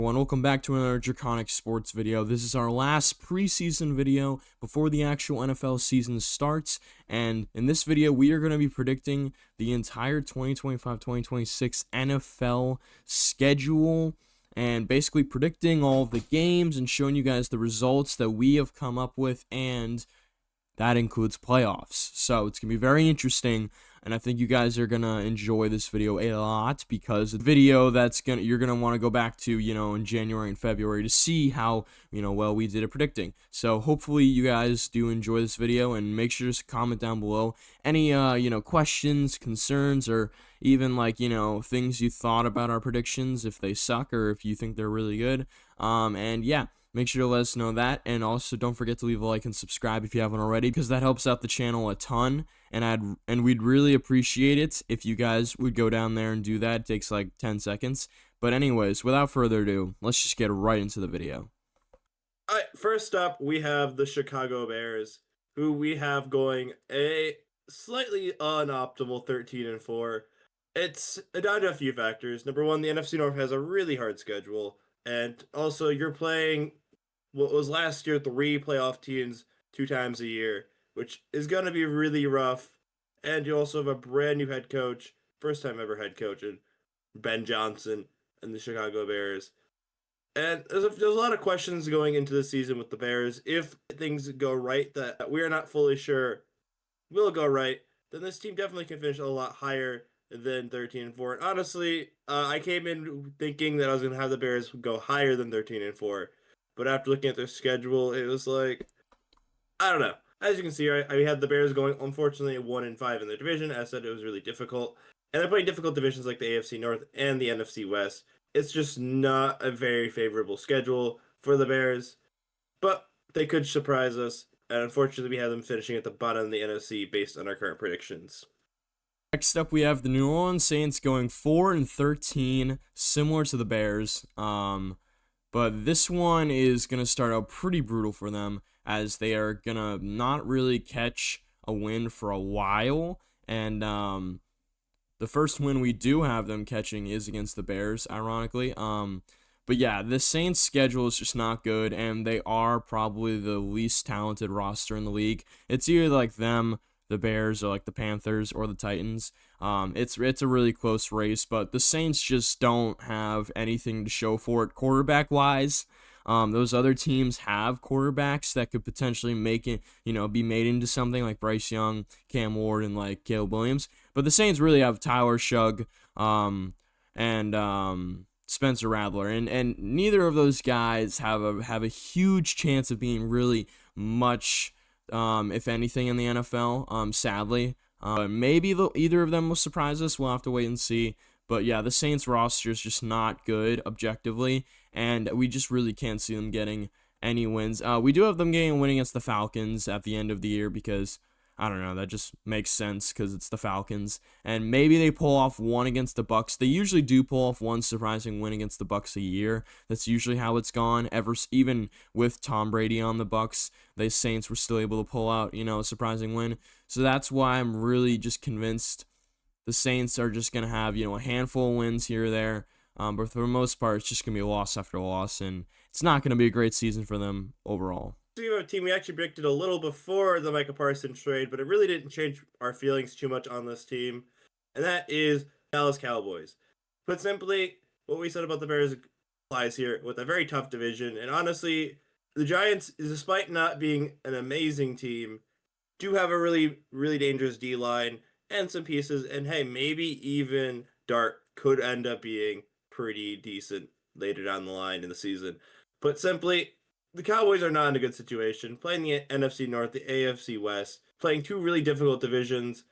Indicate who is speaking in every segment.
Speaker 1: Everyone, welcome back to another Draconic Sports video. This is our last preseason video before the actual NFL season starts, and in this video we are going to be predicting the entire 2025-2026 NFL schedule and basically predicting all of the games and showing you guys the results that we have come up with, and that includes playoffs. So it's going to be very interesting, and I think you guys are going to enjoy this video a lot because the video you're going to want to go back to, in January and February to see how, well we did at predicting. So hopefully you guys do enjoy this video, and make sure to comment down below any, questions, concerns, or even things you thought about our predictions, if they suck or if you think they're really good. And yeah. Make sure to let us know that, and also don't forget to leave a like and subscribe if you haven't already, because that helps out the channel a ton, and we'd really appreciate it if you guys would go down there and do that. It takes like 10 seconds. But anyways, without further ado, let's just get right into the video.
Speaker 2: All right, first up, we have the Chicago Bears, who we have going a slightly unoptimal 13-4. It's down to a few factors. Number one, the NFC North has a really hard schedule, and also you're playing what was last year 3 playoff teams 2 times a year, which is going to be really rough. And you also have a brand new head coach, first time ever head coach, Ben Johnson and the Chicago Bears. And there's a lot of questions going into the season with the Bears. If things go right that we are not fully sure will go right, then this team definitely can finish a lot higher than 13-4. And honestly, I came in thinking that I was going to have the Bears go higher than 13-4. But after looking at their schedule, it was like, I don't know. As you can see, I had the Bears going, unfortunately, 1-5 in their division. As I said, it was really difficult. And they're playing difficult divisions like the AFC North and the NFC West. It's just not a very favorable schedule for the Bears. But they could surprise us. And unfortunately, we have them finishing at the bottom of the NFC based on our current predictions.
Speaker 1: Next up, we have the New Orleans Saints going 4-13, similar to the Bears. But this one is going to start out pretty brutal for them, as they are going to not really catch a win for a while. And the first win we do have them catching is against the Bears, ironically. But yeah, the Saints' schedule is just not good, and they are probably the least talented roster in the league. It's either like them, the Bears, or like the Panthers or the Titans. It's a really close race, but the Saints just don't have anything to show for it quarterback wise. Those other teams have quarterbacks that could potentially make it, be made into something, like Bryce Young, Cam Ward, and like Caleb Williams. But the Saints really have Tyler Shugg, and Spencer Rattler, and neither of those guys have a huge chance of being really much, if anything, in the NFL, sadly. Maybe either of them will surprise us. We'll have to wait and see. But yeah, the Saints roster is just not good objectively, and we just really can't see them getting any wins. We do have them getting a win against the Falcons at the end of the year because, I don't know, that just makes sense because it's the Falcons. And maybe they pull off one against the Bucks. They usually do pull off one surprising win against the Bucks a year. That's usually how it's gone. Even with Tom Brady on the Bucks, the Saints were still able to pull out, a surprising win. So that's why I'm really just convinced the Saints are just going to have, a handful of wins here or there. But for the most part, it's just going to be a loss after a loss, and it's not going to be a great season for them overall.
Speaker 2: We have a team we actually predicted a little before the Micah Parsons trade, but it really didn't change our feelings too much on this team, and that is Dallas Cowboys. Put simply, what we said about the Bears applies here with a very tough division, and honestly, the Giants, despite not being an amazing team, do have a really, really dangerous D-line and some pieces, and hey, maybe even Dart could end up being pretty decent later down the line in the season. But simply, the Cowboys are not in a good situation, playing the NFC North, the AFC West, playing 2 really difficult divisions,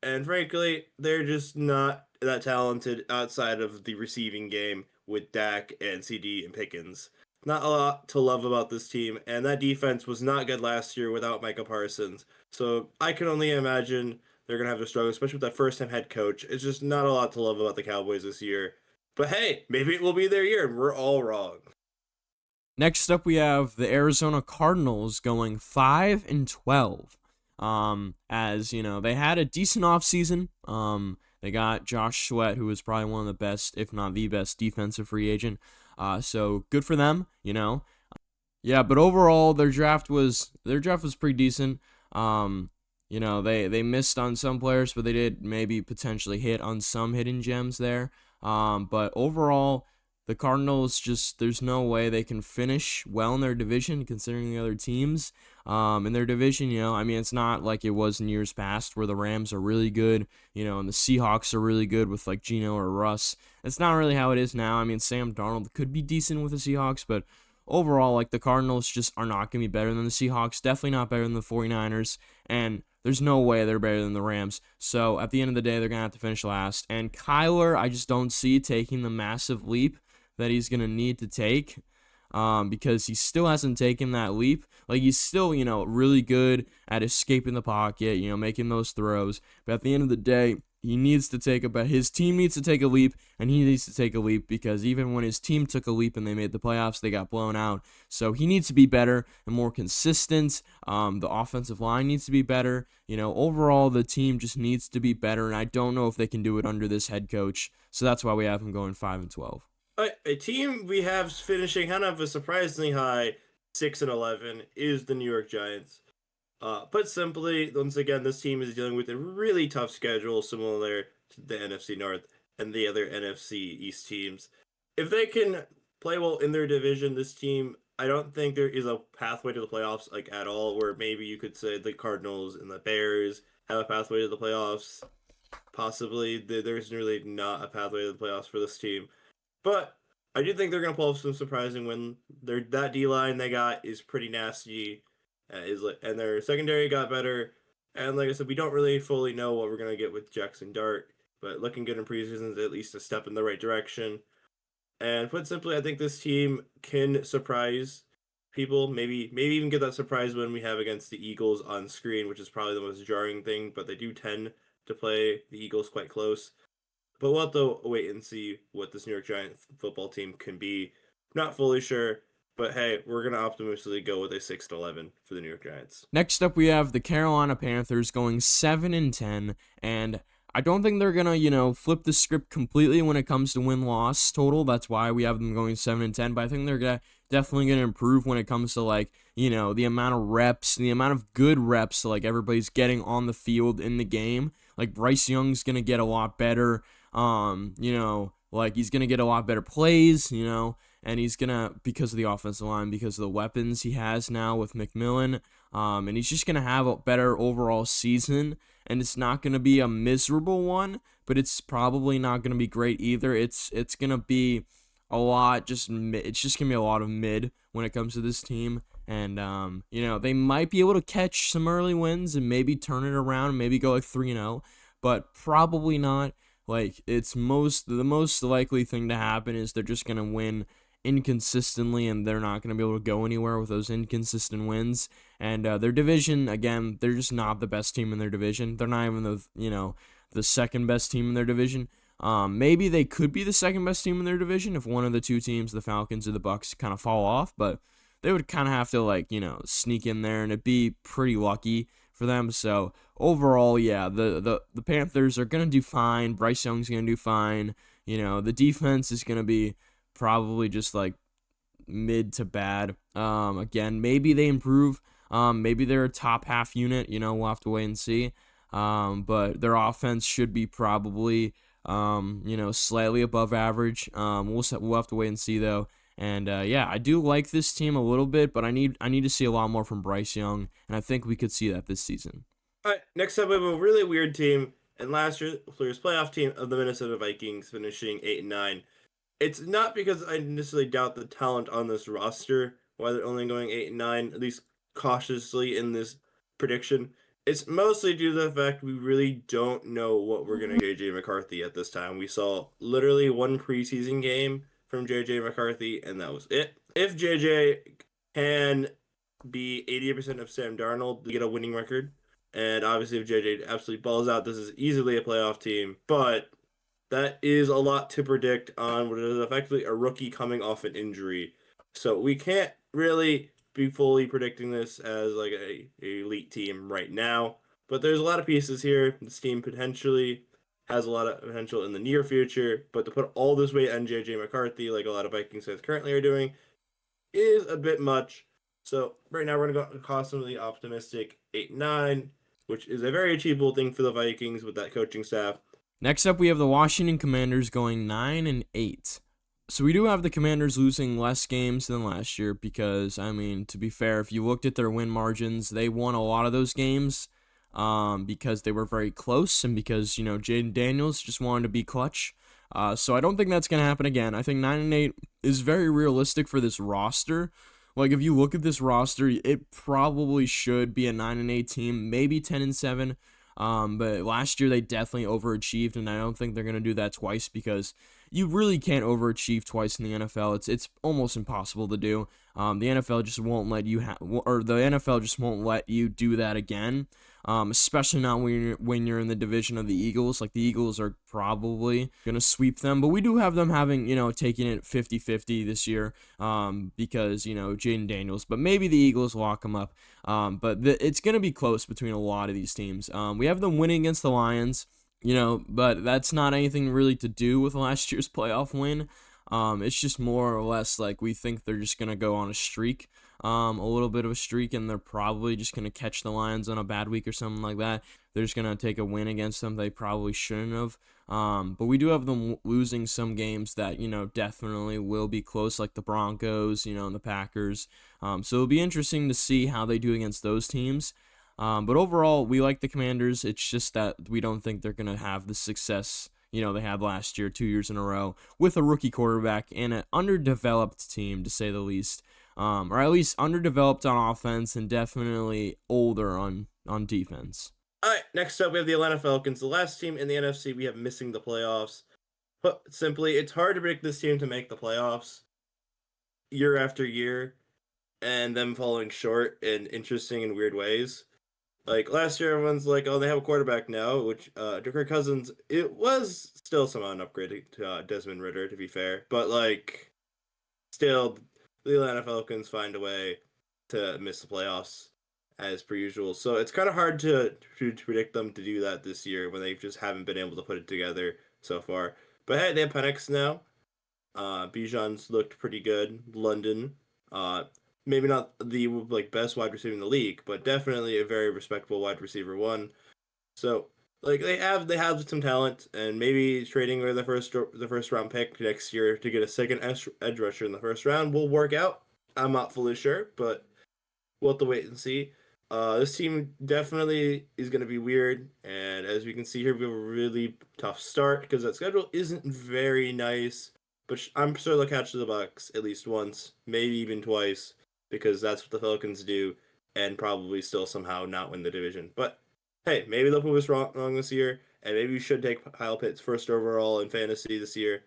Speaker 2: and frankly, they're just not that talented outside of the receiving game with Dak and CD and Pickens. Not a lot to love about this team, and that defense was not good last year without Micah Parsons. So I can only imagine they're going to have to struggle, especially with that first-time head coach. It's just not a lot to love about the Cowboys this year. But hey, maybe it will be their year, and we're all wrong.
Speaker 1: Next up, we have the Arizona Cardinals going 5-12. As they had a decent offseason. They got Josh Sweat, who was probably one of the best, if not the best, defensive free agent. So good for them, you know. Yeah, but overall their draft was pretty decent. Um, they missed on some players, but they did maybe potentially hit on some hidden gems there. But overall, the Cardinals just there's no way they can finish well in their division considering the other teams. In their division, I mean, it's not like it was in years past where the Rams are really good, and the Seahawks are really good with like Geno or Russ. It's not really how it is now. I mean, Sam Darnold could be decent with the Seahawks, but overall, like the Cardinals just are not going to be better than the Seahawks, definitely not better than the 49ers, and there's no way they're better than the Rams. So at the end of the day, they're going to have to finish last. And Kyler, I just don't see taking the massive leap that he's going to need to take. Because he still hasn't taken that leap. Like, he's still, really good at escaping the pocket, making those throws. But at the end of the day, his team needs to take a leap, and he needs to take a leap because even when his team took a leap and they made the playoffs, they got blown out. So he needs to be better and more consistent. The offensive line needs to be better. Overall, the team just needs to be better, and I don't know if they can do it under this head coach. So that's why we have him going 5-12.
Speaker 2: A team we have finishing kind of a surprisingly high 6-11 is the New York Giants. Put simply, once again, this team is dealing with a really tough schedule, similar to the NFC North and the other NFC East teams. If they can play well in their division, this team, I don't think there is a pathway to the playoffs like at all. Where maybe you could say the Cardinals and the Bears have a pathway to the playoffs. Possibly, there's really not a pathway to the playoffs for this team. But I do think they're going to pull off some surprising win. That D line they got is pretty nasty, and their secondary got better. And like I said, we don't really fully know what we're going to get with Jackson Dart, but looking good in preseason is at least a step in the right direction. And put simply, I think this team can surprise people. Maybe even get that surprise win we have against the Eagles on screen, which is probably the most jarring thing. But they do tend to play the Eagles quite close. But we'll have to wait and see what this New York Giants football team can be. Not fully sure, but hey, we're gonna optimistically go with a 6-11 for the New York Giants.
Speaker 1: Next up, we have the Carolina Panthers going 7-10, and I don't think they're gonna, flip the script completely when it comes to win-loss total. That's why we have them going 7-10. But I think they're definitely gonna improve when it comes to the amount of reps, the amount of good reps, like everybody's getting on the field in the game. Like Bryce Young's gonna get a lot better. He's gonna get a lot better plays. And he's gonna, because of the offensive line, because of the weapons he has now with McMillan, and he's just gonna have a better overall season. And it's not gonna be a miserable one, but it's probably not gonna be great either. It's gonna be a lot it's just gonna be a lot of mid when it comes to this team. And they might be able to catch some early wins and maybe turn it around and maybe go like 3-0, but probably not. Like, the most likely thing to happen is they're just gonna win inconsistently, and they're not going to be able to go anywhere with those inconsistent wins. And their division, again, they're just not the best team in their division. They're not even the second best team in their division. Maybe they could be the second best team in their division if one of the two teams, the Falcons or the Bucks, kind of fall off, but they would kind of have to sneak in there, and it'd be pretty lucky for them. So overall, yeah, the Panthers are gonna do fine. Bryce Young's gonna do fine. The defense is gonna be probably just like mid to bad. Again, maybe they improve. Maybe they're a top half unit. We'll have to wait and see. But their offense should be probably, slightly above average. We'll have to wait and see though. And yeah, I do like this team a little bit, but I need to see a lot more from Bryce Young, and I think we could see that this season.
Speaker 2: All right, next up we have a really weird team, and last year's playoff team of the Minnesota Vikings, finishing 8-9. It's not because I necessarily doubt the talent on this roster, why they're only going 8-9, at least cautiously in this prediction. It's mostly due to the fact we really don't know what we're going to get JJ McCarthy at this time. We saw literally one preseason game from JJ McCarthy, and that was it. If JJ can be 80% of Sam Darnold, get a winning record, and obviously if JJ absolutely balls out, this is easily a playoff team, but that is a lot to predict on what is effectively a rookie coming off an injury. So we can't really be fully predicting this as like a elite team right now. But there's a lot of pieces here. This team potentially has a lot of potential in the near future, but to put all this weight on JJ McCarthy, like a lot of Vikings fans currently are doing, is a bit much. So right now we're gonna go constantly optimistic 8-9, which is a very achievable thing for the Vikings with that coaching staff.
Speaker 1: Next up, we have the Washington Commanders going 9-8. So we do have the Commanders losing less games than last year because, I mean, to be fair, if you looked at their win margins, they won a lot of those games because they were very close and because, Jaden Daniels just wanted to be clutch. So I don't think that's going to happen again. I think 9-8 is very realistic for this roster. Like, if you look at this roster, it probably should be a 9-8 team, maybe 10-7. But last year they definitely overachieved, and I don't think they're gonna do that twice because you really can't overachieve twice in the NFL. It's almost impossible to do. The NFL just won't let you or the NFL just won't let you do that again. Especially not when you're in the division of the Eagles. Like, the Eagles are probably gonna sweep them, but we do have them having taking it 50-50 this year. Because Jaden Daniels, but maybe the Eagles lock them up. But it's going to be close between a lot of these teams. We have them winning against the Lions, but that's not anything really to do with last year's playoff win. It's just more or less like we think they're just going to go on a streak, a little bit of a streak, and they're probably just going to catch the Lions on a bad week or something like that. They're just going to take a win against them they probably shouldn't have. But we do have them losing some games that, definitely will be close, like the Broncos, and the Packers. So it'll be interesting to see how they do against those teams. But overall, we like the Commanders. It's just that we don't think they're going to have the success, they had last year, 2 years in a row, with a rookie quarterback and an underdeveloped team, to say the least. Or at least underdeveloped on offense and definitely older on defense.
Speaker 2: All right, next up we have the Atlanta Falcons, the last team in the NFC we have missing the playoffs. But simply, it's hard to predict this team to make the playoffs year after year, and them falling short in interesting and weird ways. Like last year, everyone's like, "Oh, they have a quarterback now," which Kirk Cousins. It was still somehow an upgrade to Desmond Ritter, to be fair, but like, still, the Atlanta Falcons find a way to miss the playoffs as per usual. So it's kind of hard to predict them to do that this year when they just haven't been able to put it together so far. But hey, they have Penix now. Bijan's looked pretty good. London, uh, maybe not the best wide receiver in the league, but definitely a very respectable wide receiver one. So like they have some talent, and maybe trading for the first round pick next year to get a second edge rusher in the first round will work out. I'm not fully sure, but we'll have to wait and see. This team definitely is going to be weird, and as we can see here, we have a really tough start because that schedule isn't very nice. But I'm sure they'll catch the Bucks at least once, maybe even twice, because that's what the Falcons do, and probably still somehow not win the division. But hey, maybe they'll prove us wrong this year, and maybe we should take Kyle Pitts first overall in fantasy this year.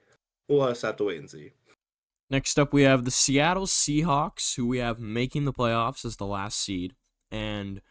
Speaker 2: We'll just have to wait and see.
Speaker 1: Next up, we have the Seattle Seahawks, who we have making the playoffs as the last seed. And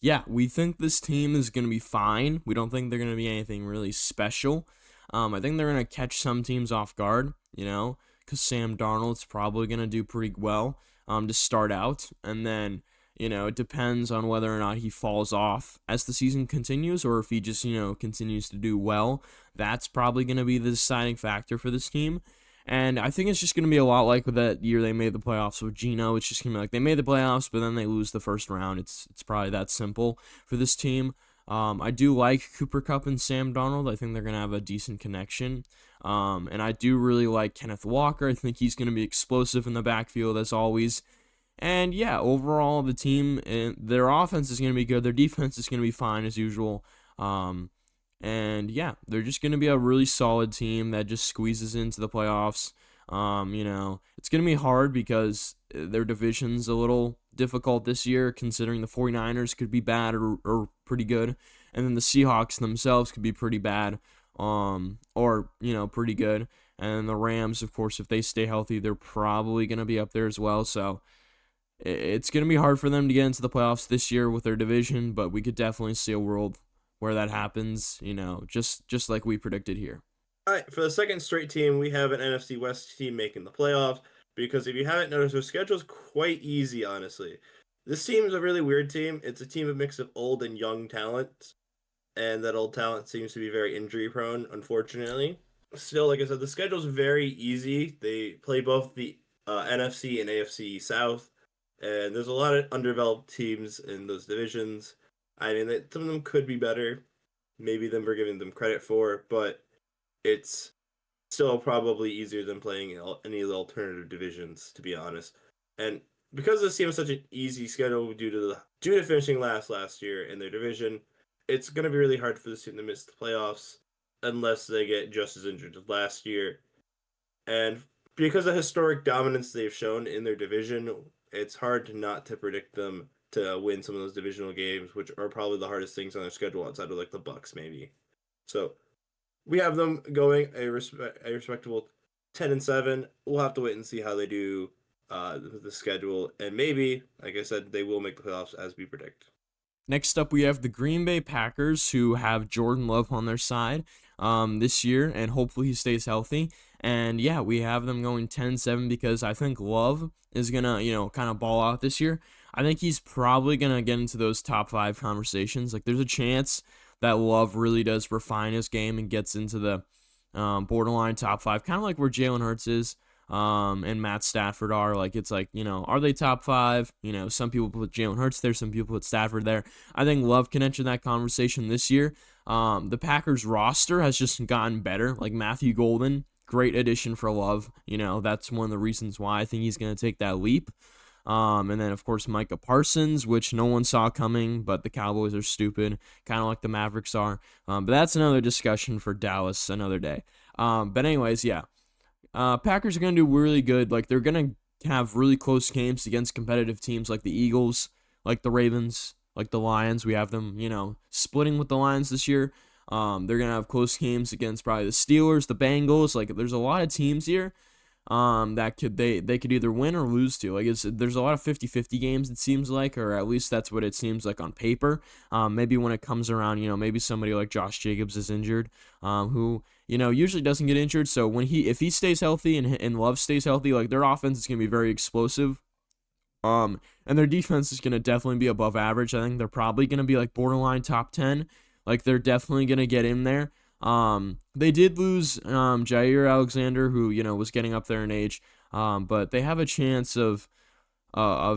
Speaker 1: yeah, we think this team is going to be fine. We don't think they're going to be anything really special. I think they're going to catch some teams off guard, because Sam Darnold's probably going to do pretty well to start out. And then, it depends on whether or not he falls off as the season continues or if he just, continues to do well. That's probably going to be the deciding factor for this team. And I think it's just going to be a lot like that year they made the playoffs with Geno. It's just going to be like they made the playoffs, but then they lose the first round. It's probably that simple for this team. I do like Cooper Kupp and Sam Darnold. I think they're going to have a decent connection. And I do really like Kenneth Walker. I think he's going to be explosive in the backfield as always. And yeah, overall, the team, their offense is going to be good. Their defense is going to be fine as usual. And yeah, they're just going to be a really solid team that just squeezes into the playoffs. It's going to be hard because their division's a little difficult this year, considering the 49ers could be bad or pretty good. And then the Seahawks themselves could be pretty bad, or pretty good. And the Rams, of course, if they stay healthy, they're probably going to be up there as well. So it's going to be hard for them to get into the playoffs this year with their division, but we could definitely see a world where that happens, just like we predicted here.
Speaker 2: All right, for the second straight team, we have an NFC West team making the playoffs. Because if you haven't noticed, their schedule is quite easy, honestly. This team is a really weird team. It's a team of mix of old and young talent. and that old talent seems to be very injury prone, unfortunately. Still, like I said, the schedule's very easy. They play both the NFC and AFC South, and there's a lot of underdeveloped teams in those divisions. I mean, some of them could be better, maybe than we're giving them credit for, but it's still probably easier than playing any of the alternative divisions, to be honest. And because this team has such an easy schedule due to finishing last year in their division, it's going to be really hard for this team to miss the playoffs unless they get just as injured as last year. And because of historic dominance they've shown in their division, it's hard not to predict them to win some of those divisional games, which are probably the hardest things on their schedule outside of like the Bucks, maybe. So we have them going a respectable 10-7. We'll have to wait and see how they do the schedule, and maybe, like I said, they will make the playoffs as we predict.
Speaker 1: Next up, we have the Green Bay Packers, who have Jordan Love on their side this year, and hopefully he stays healthy. And yeah, we have them going 10-7 because I think Love is going to, kind of ball out this year. I think he's probably going to get into those top 5 conversations. Like, there's a chance that Love really does refine his game and gets into the borderline top 5, kind of like where Jalen Hurts is. And Matt Stafford are. Like, it's like, are they top 5? Some people put Jalen Hurts there, some people put Stafford there. I think Love can enter that conversation this year. The Packers roster has just gotten better. Like, Matthew Golden, great addition for Love. That's one of the reasons why I think he's going to take that leap. And then, of course, Micah Parsons, which no one saw coming, but the Cowboys are stupid, kind of like the Mavericks are. But that's another discussion for Dallas another day. But anyways, yeah. Packers are going to do really good. Like, they're going to have really close games against competitive teams like the Eagles, like the Ravens, like the Lions. We have them, splitting with the Lions this year. They're going to have close games against probably the Steelers, the Bengals. Like, there's a lot of teams here that they could either win or lose to. Like, there's a lot of 50-50 games, it seems like, or at least that's what it seems like on paper. Maybe when it comes around, maybe somebody like Josh Jacobs is injured, who usually doesn't get injured. So if he stays healthy and Love stays healthy, like, their offense is gonna be very explosive. And their defense is gonna definitely be above average. I think they're probably gonna be like borderline top 10. Like, they're definitely gonna get in there. They did lose Jair Alexander, who was getting up there in age. But they have a chance of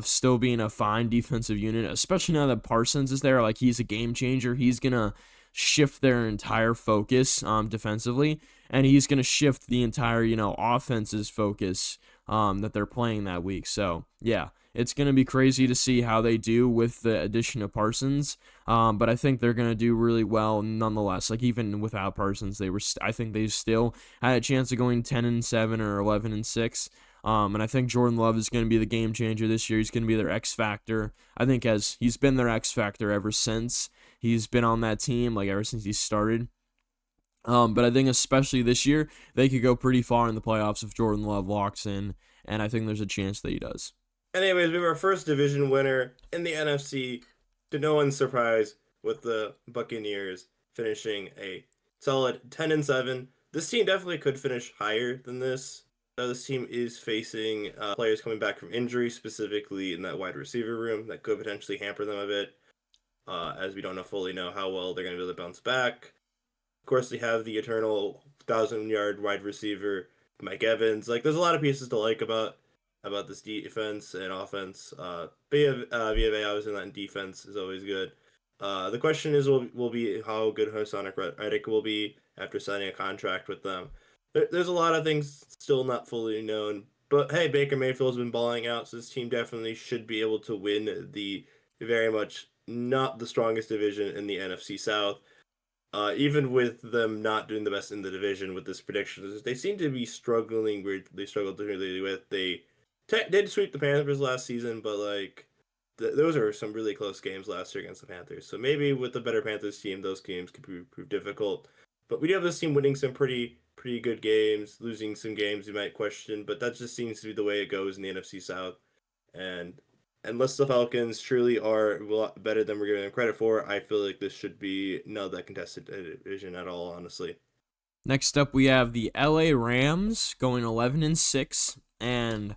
Speaker 1: still being a fine defensive unit, especially now that Parsons is there. Like, he's a game changer. He's gonna shift their entire focus defensively, and he's gonna shift the entire offense's focus that they're playing that week. So yeah, it's going to be crazy to see how they do with the addition of Parsons, but I think they're going to do really well nonetheless. Like, even without Parsons, I think they still had a chance of going 10-7 or 11-6. And I think Jordan Love is going to be the game changer this year. He's going to be their X factor. I think he's been their X factor ever since he's been on that team, like ever since he started. But I think especially this year, they could go pretty far in the playoffs if Jordan Love locks in, and I think there's a chance that he does.
Speaker 2: Anyways, we were our first division winner in the NFC, to no one's surprise, with the Buccaneers finishing a solid 10-7. This team definitely could finish higher than this. This team is facing players coming back from injury, specifically in that wide receiver room, that could potentially hamper them a bit, as we don't fully know how well they're going to be able to bounce back. Of course, they have the eternal 1,000-yard wide receiver, Mike Evans. Like, there's a lot of pieces to like about this defense and offense. Via obviously not in defense is always good. The question will be how good Haason Reddick will be after signing a contract with them. There's a lot of things still not fully known, but hey, Baker Mayfield's been balling out, so this team definitely should be able to win the very much not the strongest division in the NFC South. Even with them not doing the best in the division with this prediction, they seem to be struggling where they struggled really with. They did sweep the Panthers last season, but like those are some really close games last year against the Panthers. So maybe with the better Panthers team, those games could prove difficult. But we do have this team winning some pretty good games, losing some games you might question, but that just seems to be the way it goes in the NFC South. And unless the Falcons truly are a lot better than we're giving them credit for, I feel like this should be not that contested division at all, honestly.
Speaker 1: Next up, we have the LA Rams going 11-6, and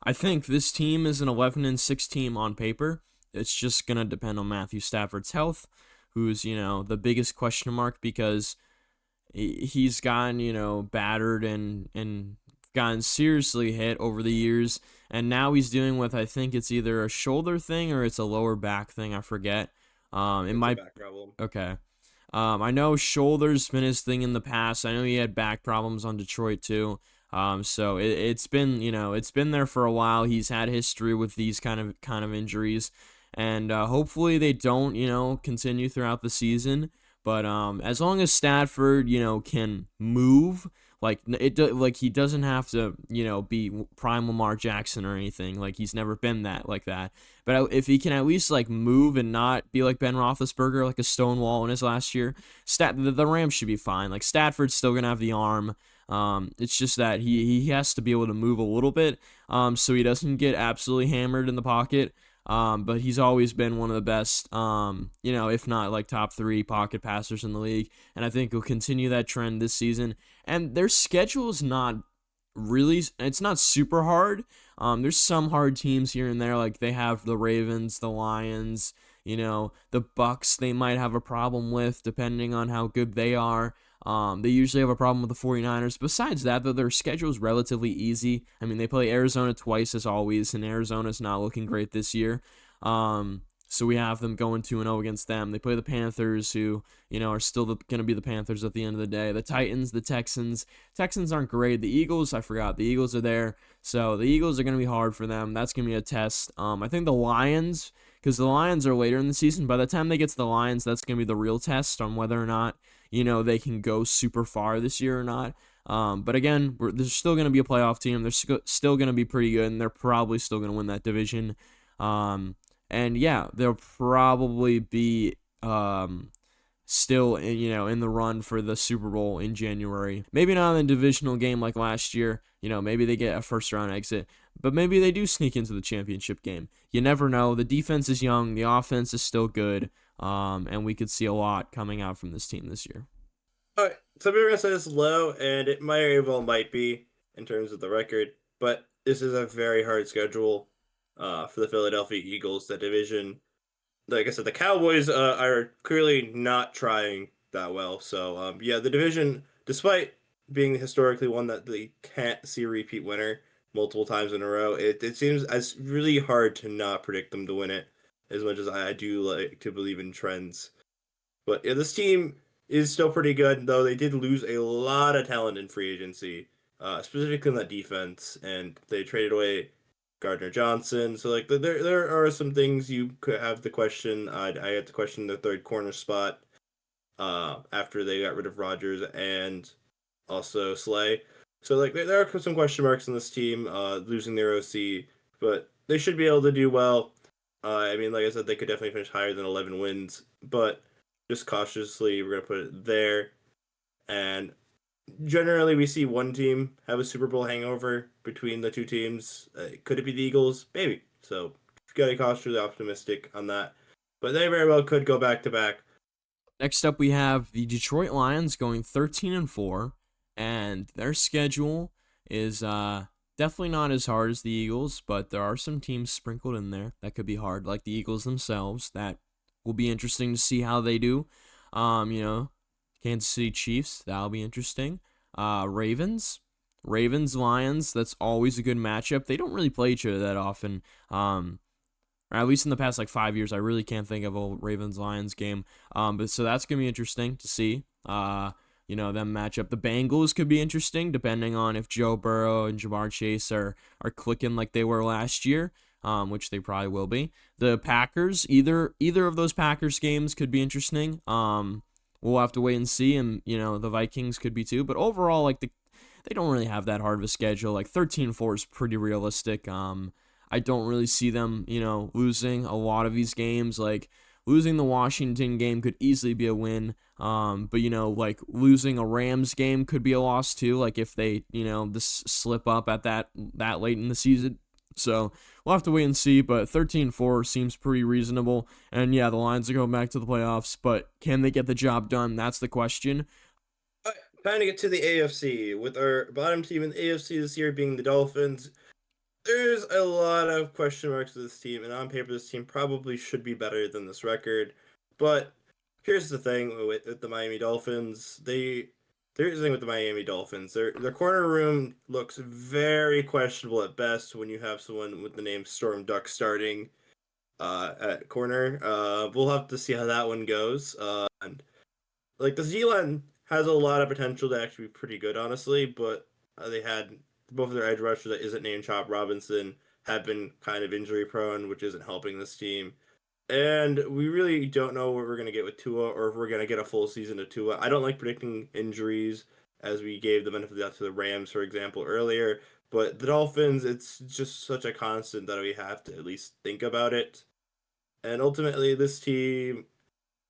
Speaker 1: I think this team is an 11-6 team on paper. It's just gonna depend on Matthew Stafford's health. who's, the biggest question mark because he's gotten, battered and gotten seriously hit over the years. And now he's dealing with, I think it's either a shoulder thing or it's a lower back thing. I forget. It
Speaker 2: It's a
Speaker 1: might,
Speaker 2: back problem.
Speaker 1: okay. I know shoulders been his thing in the past. I know he had back problems on Detroit too. So it's been, it's been there for a while. He's had history with these kind of injuries, and hopefully they don't, continue throughout the season. But as long as Stafford, can move, like he doesn't have to, be prime Lamar Jackson or anything. Like he's never been that like that. But if he can at least like move and not be like Ben Roethlisberger, like a stone wall in his last year, the Rams should be fine. Like Stafford's still gonna have the arm. It's just that he has to be able to move a little bit, so he doesn't get absolutely hammered in the pocket. But he's always been one of the best, if not like top 3 pocket passers in the league, and I think he'll continue that trend this season. And their schedule is not really, it's not super hard. There's some hard teams here and there, like they have the Ravens, the Lions, the Bucks. They might have a problem with depending on how good they are. They usually have a problem with the 49ers. Besides that, though, their schedule is relatively easy. I mean, they play Arizona twice as always, and Arizona's not looking great this year. So we have them going 2-0 against them. They play the Panthers, who, are still going to be the Panthers at the end of the day. The Titans, the Texans. Texans aren't great. The Eagles, I forgot. The Eagles are there. So the Eagles are going to be hard for them. That's going to be a test. I think the Lions, because the Lions are later in the season. By the time they get to the Lions, that's going to be the real test on whether or not, they can go super far this year or not. But again, they're still going to be a playoff team. They're still going to be pretty good, and they're probably still going to win that division. And yeah, they'll probably be still in the run for the Super Bowl in January. Maybe not in the divisional game like last year. Maybe they get a first round exit, but maybe they do sneak into the championship game. You never know. The defense is young, the offense is still good, and we could see a lot coming out from this team this year.
Speaker 2: All right, some people are gonna say this is low, and it might be in terms of the record, but this is a very hard schedule for the Philadelphia Eagles. That division, like I said, the Cowboys are clearly not trying that well. So yeah, the division, despite being historically one that they can't see a repeat winner multiple times in a row, it seems as really hard to not predict them to win it. As much as I do like to believe in trends, but yeah, this team is still pretty good, though they did lose a lot of talent in free agency, specifically in that defense, and they traded away Gardner Johnson. So like there are some things you could have to question. I had to question the third corner spot after they got rid of Rodgers and also Slay. So like there are some question marks in this team, losing their OC, but they should be able to do well. I mean, like I said, they could definitely finish higher than 11 wins, but just cautiously, we're gonna put it there. And generally, we see one team have a Super Bowl hangover between the two teams. Could it be the Eagles? Maybe. So, gotta be cautiously optimistic on that. But they very well could go back to back.
Speaker 1: Next up, we have the Detroit Lions going 13-4, and their schedule is definitely not as hard as the Eagles, but there are some teams sprinkled in there that could be hard, like the Eagles themselves. That will be interesting to see how they do. Kansas City Chiefs, that'll be interesting. Ravens, Lions, that's always a good matchup. They don't really play each other that often. Or at least in the past like 5 years, I really can't think of a Ravens Lions game. But so that's gonna be interesting to see. Them match up. The Bengals could be interesting depending on if Joe Burrow and Jamar Chase are clicking like they were last year. Which they probably will be. The Packers, either of those Packers games could be interesting. We'll have to wait and see, and the Vikings could be too. But overall, like they don't really have that hard of a schedule. Like 13-4 is pretty realistic. I don't really see them, losing a lot of these games. Like losing the Washington game could easily be a win. But like losing a Rams game could be a loss too. Like if they, just slip up at that late in the season. So we'll have to wait and see, but 13-4 seems pretty reasonable. And yeah, the Lions are going back to the playoffs, but can they get the job done? That's the question.
Speaker 2: Trying to get to the AFC with our bottom team in the AFC this year being the Dolphins. There's a lot of question marks with this team, and on paper, this team probably should be better than this record. But Here's the thing with the Miami Dolphins. Here's the thing with the Miami Dolphins. Their corner room looks very questionable at best when you have someone with the name Storm Duck starting at corner. We'll have to see how that one goes. And like the Z-line has a lot of potential to actually be pretty good, honestly, but they had both of their edge rushers that isn't named Chop Robinson have been kind of injury prone, which isn't helping this team. And we really don't know what we're going to get with Tua or if we're going to get a full season of Tua. I don't like predicting injuries as we gave the benefit of the doubt to the Rams, for example, earlier. But the Dolphins, it's just such a constant that we have to at least think about it. And ultimately, this team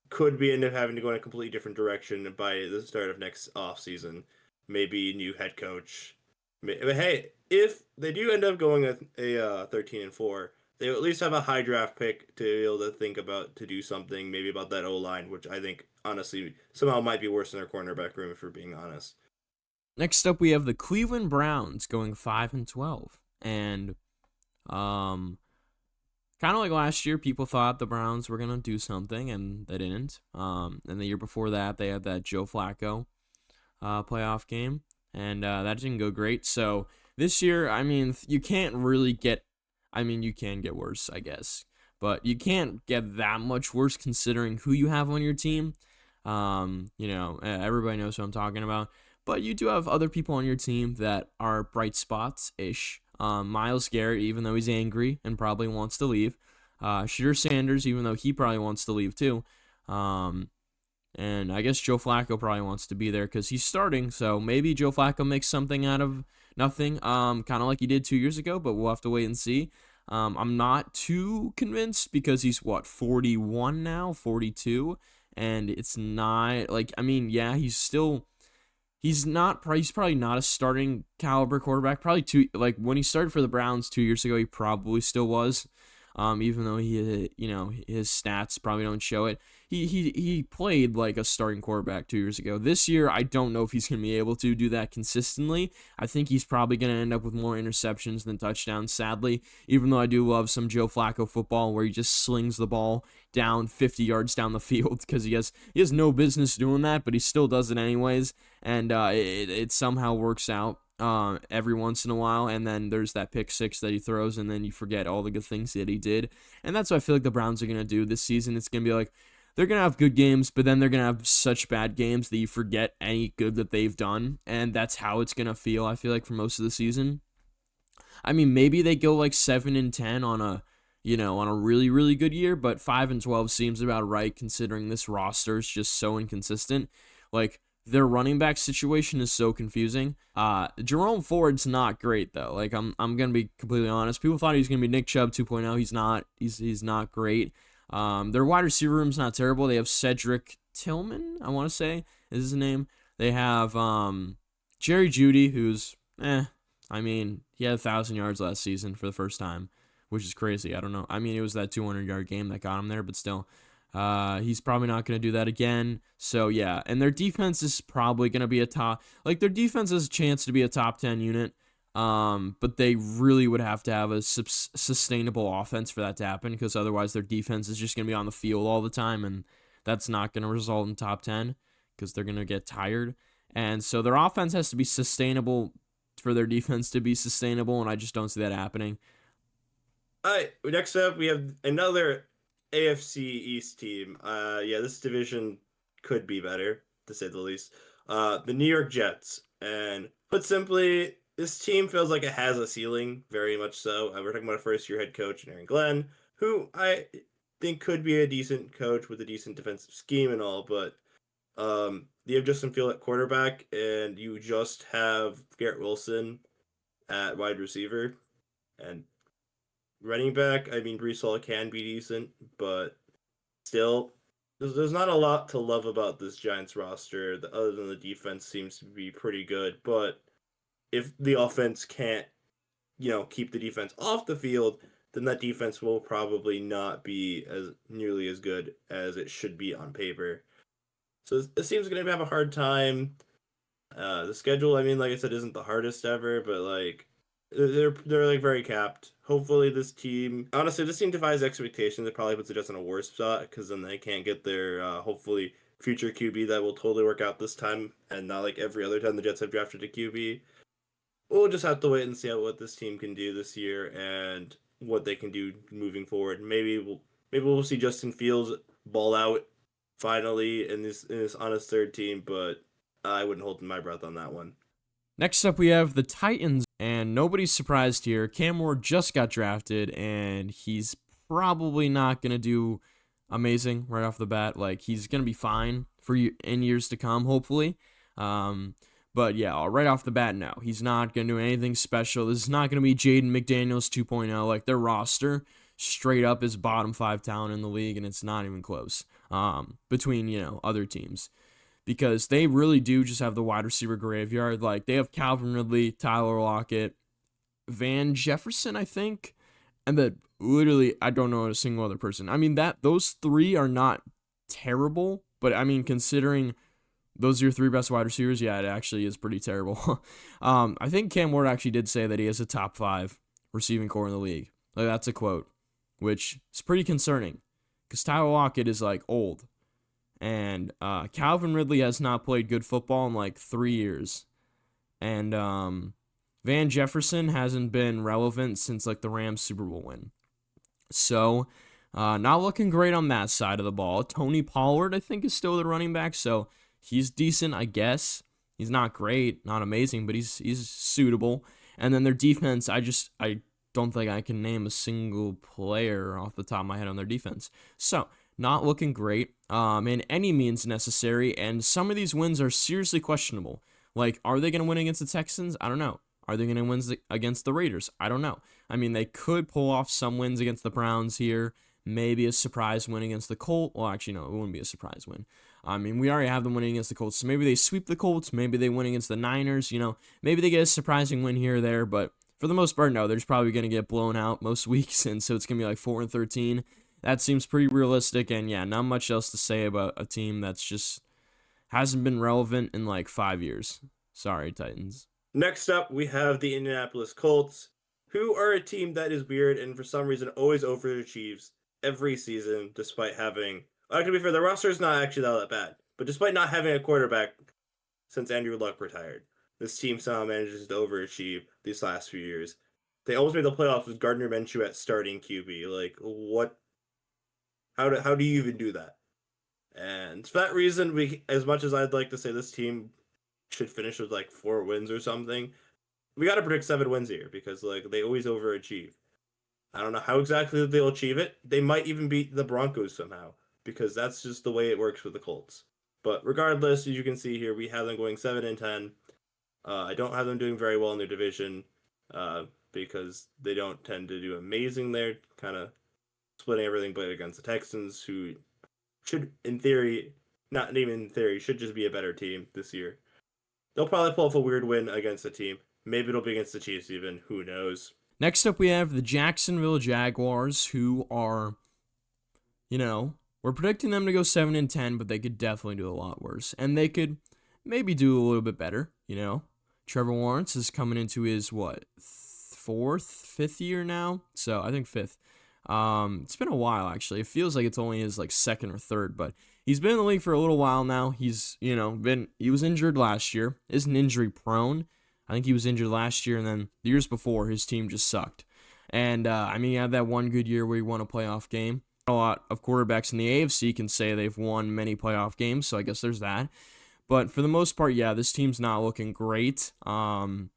Speaker 2: could be end up having to go in a completely different direction by the start of next off season. Maybe new head coach. But hey, if they do end up going a 13-4, they at least have a high draft pick to be able to think about to do something maybe about that O line, which I think honestly somehow might be worse than their cornerback room if we're being honest.
Speaker 1: Next up, we have the Cleveland Browns going 5-12, and um, kind of like last year, people thought the Browns were gonna do something, and they didn't. And the year before that, they had that Joe Flacco playoff game, and that didn't go great. So this year, I mean, you can't really get. I mean, you can get worse, I guess, but you can't get that much worse considering who you have on your team. Everybody knows what I'm talking about. But you do have other people on your team that are bright spots ish. Miles Garrett, even though he's angry and probably wants to leave. Shadur Sanders, even though he probably wants to leave too. Um, and I guess Joe Flacco probably wants to be there because he's starting. So maybe Joe Flacco makes something out of nothing, kind of like he did 2 years ago. But we'll have to wait and see. I'm not too convinced because he's 41 now, 42, and it's not like I mean, yeah, he's probably not a starting caliber quarterback. Probably like when he started for the Browns 2 years ago, he probably still was. Even though his stats probably don't show it. He played like a starting quarterback 2 years ago. This year, I don't know if he's gonna be able to do that consistently. I think he's probably gonna end up with more interceptions than touchdowns. Sadly, even though I do love some Joe Flacco football where he just slings the ball down 50 yards down the field because he has no business doing that, but he still does it anyways, and it somehow works out every once in a while, and then there's that pick six that he throws, and then you forget all the good things that he did, and that's what I feel like the Browns are gonna do this season. It's gonna be like they're gonna have good games, but then they're gonna have such bad games that you forget any good that they've done, and that's how it's gonna feel. I feel like for most of the season. I mean, maybe they go like 7-10 on a really really good year, but 5-12 seems about right considering this roster is just so inconsistent. Like their running back situation is so confusing. Jerome Ford's not great though. Like I'm gonna be completely honest. People thought he was gonna be Nick Chubb 2.0. He's not. He's not great. Their wide receiver room's not terrible. They have Cedric Tillman, I want to say is his name. They have Jerry Jeudy, who's I mean, he had 1,000 yards last season for the first time, which is crazy. I don't know. I mean, it was that 200-yard game that got him there, but still. He's probably not going to do that again. So, yeah. And their defense is probably going to be their defense has a chance to be a top 10 unit. But they really would have to have a sustainable offense for that to happen because otherwise their defense is just going to be on the field all the time. And that's not going to result in top 10 because they're going to get tired. And so their offense has to be sustainable for their defense to be sustainable, and I just don't see that happening.
Speaker 2: All right, next up we have another AFC East team. Yeah, this division could be better to say the least. The New York Jets, and put simply, this team feels like it has a ceiling, very much so. We're talking about a first-year head coach, Aaron Glenn, who I think could be a decent coach with a decent defensive scheme and all, but you have Justin Field at quarterback, and you just have Garrett Wilson at wide receiver, and running back. I mean, Brees Hall can be decent, but still, there's not a lot to love about this Giants roster. Other than the defense seems to be pretty good, but if the offense can't, keep the defense off the field, then that defense will probably not be as nearly as good as it should be on paper. So this team's going to have a hard time. The schedule, I mean, like I said, isn't the hardest ever, but like they're like very capped. Hopefully, this team defies expectations. It probably puts it just in a worse spot because then they can't get their hopefully future QB that will totally work out this time, and not like every other time the Jets have drafted a QB. We'll just have to wait and see what this team can do this year and what they can do moving forward. Maybe we'll see Justin Fields ball out finally in this on his third team, but I wouldn't hold my breath on that one.
Speaker 1: Next up, we have the Titans, and nobody's surprised here. Cam Ward just got drafted, and he's probably not going to do amazing right off the bat. Like, he's going to be fine for you in years to come, hopefully. But yeah, right off the bat, no. He's not going to do anything special. This is not going to be Jaden McDaniels 2.0. Like, their roster straight up is bottom 5 talent in the league, and it's not even close between, other teams. Because they really do just have the wide receiver graveyard. Like, they have Calvin Ridley, Tyler Lockett, Van Jefferson, I think, and then literally I don't know a single other person. I mean, those three are not terrible, but I mean, considering those are your three best wide receivers, yeah, it actually is pretty terrible. I think Cam Ward actually did say that he has a top 5 receiving core in the league. Like, that's a quote, which is pretty concerning because Tyler Lockett is like old. And Calvin Ridley has not played good football in like 3 years. And Van Jefferson hasn't been relevant since like the Rams Super Bowl win. So not looking great on that side of the ball. Tony Pollard, I think, is still the running back. So he's decent, I guess. He's not great, not amazing, but he's suitable. And then their defense, I don't think I can name a single player off the top of my head on their defense. So not looking great in any means necessary, and some of these wins are seriously questionable. Like, are they going to win against the Texans? I don't know. Are they going to win against the Raiders? I don't know. I mean, they could pull off some wins against the Browns here, maybe a surprise win against the Colts. Well, actually, no, it wouldn't be a surprise win. I mean, we already have them winning against the Colts, so maybe they sweep the Colts, maybe they win against the Niners, maybe they get a surprising win here or there, but for the most part, no, they're just probably going to get blown out most weeks, and so it's going to be like 4-13. That seems pretty realistic, and yeah, not much else to say about a team that's just hasn't been relevant in like 5 years. Sorry, Titans.
Speaker 2: Next up, we have the Indianapolis Colts, who are a team that is weird and for some reason always overachieves every season, despite having. To be fair, the roster is not actually that bad, but despite not having a quarterback since Andrew Luck retired, this team somehow manages to overachieve these last few years. They almost made the playoffs with Gardner Minshew at starting QB. Like, what? How do you even do that? And for that reason, as much as I'd like to say this team should finish with like 4 wins or something, we got to predict 7 wins here because like they always overachieve. I don't know how exactly they'll achieve it. They might even beat the Broncos somehow because that's just the way it works with the Colts. But regardless, as you can see here, we have them going 7-10. I don't have them doing very well in their division because they don't tend to do amazing there, kind of splitting everything but against the Texans, who should, in theory, not even in theory, should just be a better team this year. They'll probably pull off a weird win against a team. Maybe it'll be against the Chiefs even. Who knows?
Speaker 1: Next up, we have the Jacksonville Jaguars, who are, we're predicting them to go 7-10, but they could definitely do a lot worse. And they could maybe do a little bit better, Trevor Lawrence is coming into his, 5th year now? So, I think 5th. It's been a while, actually. It feels like it's only his, 2nd or 3rd, but he's been in the league for a little while now. He's, he was injured last year. Isn't injury prone. I think he was injured last year, and then the years before, his team just sucked. And, he had that one good year where he won a playoff game. A lot of quarterbacks in the AFC can say they've won many playoff games, so I guess there's that. But for the most part, yeah, this team's not looking great. They're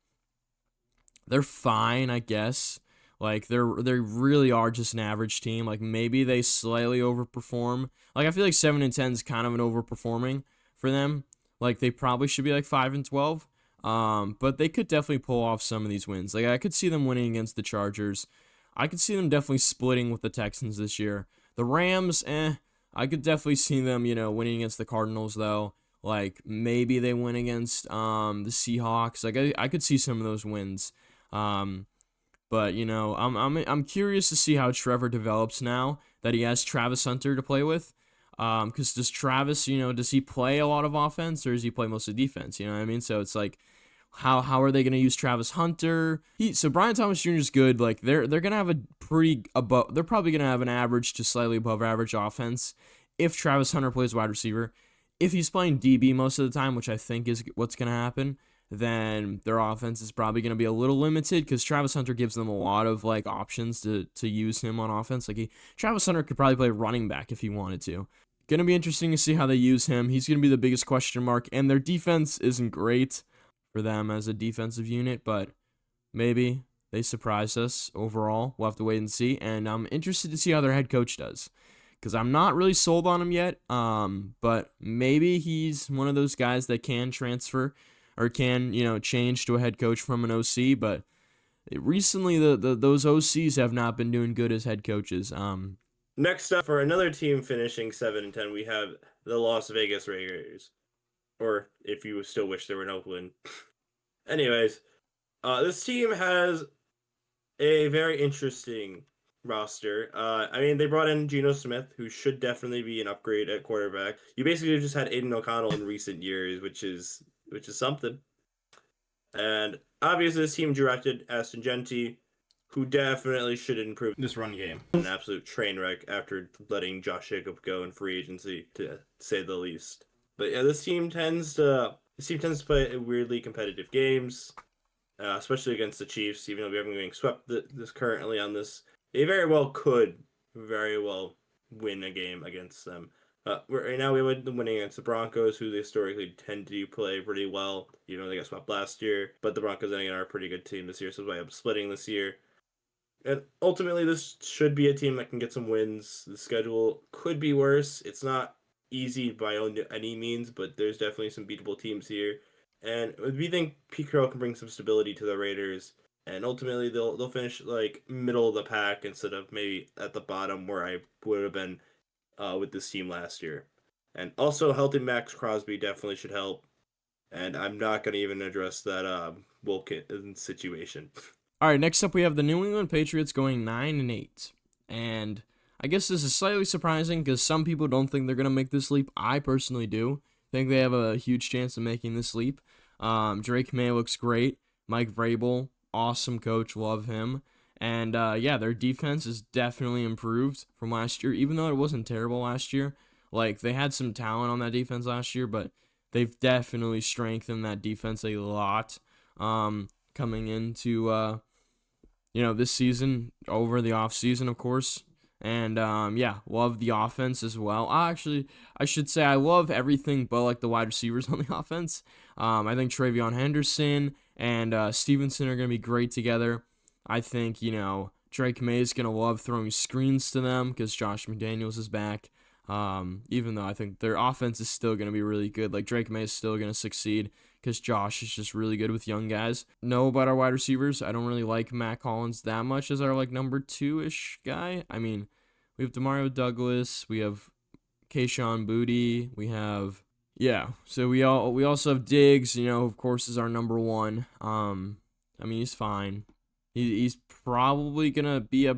Speaker 1: fine, I guess. Like, they really are just an average team. Like, maybe they slightly overperform. Like, I feel like 7-10 is kind of an overperforming for them. Like, they probably should be like 5-12. But they could definitely pull off some of these wins. Like, I could see them winning against the Chargers. I could see them definitely splitting with the Texans this year. The Rams, I could definitely see them, winning against the Cardinals, though. Like, maybe they win against the Seahawks. Like, I could see some of those wins. But, I'm curious to see how Trevor develops now that he has Travis Hunter to play with. Because does Travis, does he play a lot of offense or does he play mostly defense? You know what I mean? So it's like, How are they going to use Travis Hunter? So Brian Thomas Jr. is good. Like they're going to have a pretty above. They're probably going to have an average to slightly above average offense if Travis Hunter plays wide receiver. If he's playing DB most of the time, which I think is what's going to happen, then their offense is probably going to be a little limited because Travis Hunter gives them a lot of like options to use him on offense. Travis Hunter could probably play running back if he wanted to. Going to be interesting to see how they use him. He's going to be the biggest question mark, and their defense isn't great for them as a defensive unit, but maybe they surprise us overall. We'll have to wait and see, and I'm interested to see how their head coach does because I'm not really sold on him yet, but maybe he's one of those guys that can transfer or can, change to a head coach from an OC, but recently those OCs have not been doing good as head coaches.
Speaker 2: Next up, for another team finishing 7-10, we have the Las Vegas Raiders. Or if you still wish they were in Oakland. Anyways, this team has a very interesting roster. They brought in Geno Smith, who should definitely be an upgrade at quarterback. You basically just had Aiden O'Connell in recent years, which is something. And obviously, this team directed Aston Genti, who definitely should improve this run game. An absolute train wreck after letting Josh Jacobs go in free agency, to say the least. But yeah, this team tends to play weirdly competitive games, especially against the Chiefs. Even though we haven't been swept this currently on this, they could very well win a game against them. Right now we have them winning against the Broncos, who they historically tend to play pretty well. They got swept last year, but the Broncos are a pretty good team this year, so that's why I'm splitting this year. And ultimately, this should be a team that can get some wins. The schedule could be worse. It's not easy by any means, but there's definitely some beatable teams here. And we think Pete Carroll can bring some stability to the Raiders, and ultimately they'll finish like middle of the pack instead of maybe at the bottom where I would have been with this team last year. And also, healthy Max Crosby definitely should help. And I'm not going to even address that Wilkins situation.
Speaker 1: All right, next up we have the New England Patriots going 9-8, and I guess this is slightly surprising because some people don't think they're gonna make this leap. I personally do think they have a huge chance of making this leap. Drake May looks great. Mike Vrabel, awesome coach, love him. And their defense is definitely improved from last year, even though it wasn't terrible last year. Like they had some talent on that defense last year, but they've definitely strengthened that defense a lot. Coming into this season over the offseason, of course. And, love the offense as well. Actually, I should say I love everything but, like, the wide receivers on the offense. I think Travion Henderson and Stevenson are going to be great together. I think, Drake May is going to love throwing screens to them because Josh McDaniels is back. Even though I think their offense is still going to be really good. Like, Drake May is still going to succeed because Josh is just really good with young guys. Know about our wide receivers. I don't really like Matt Collins that much as our, number 2-ish guy. I mean, we have Demario Douglas. We have Kayshon Boutte. We have... so we also have Diggs, of course, is our number 1. He's fine. He's probably going to be a,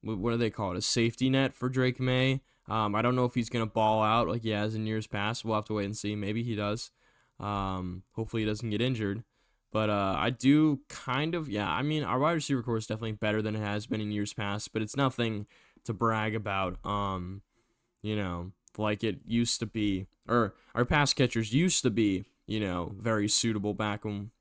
Speaker 1: what do they call it? A safety net for Drake May. I don't know if he's going to ball out like he has in years past. We'll have to wait and see. Maybe he does. Hopefully he doesn't get injured. But I do our wide receiver core is definitely better than it has been in years past, but it's nothing to brag about, like it used to be. Or our pass catchers used to be, very suitable back when,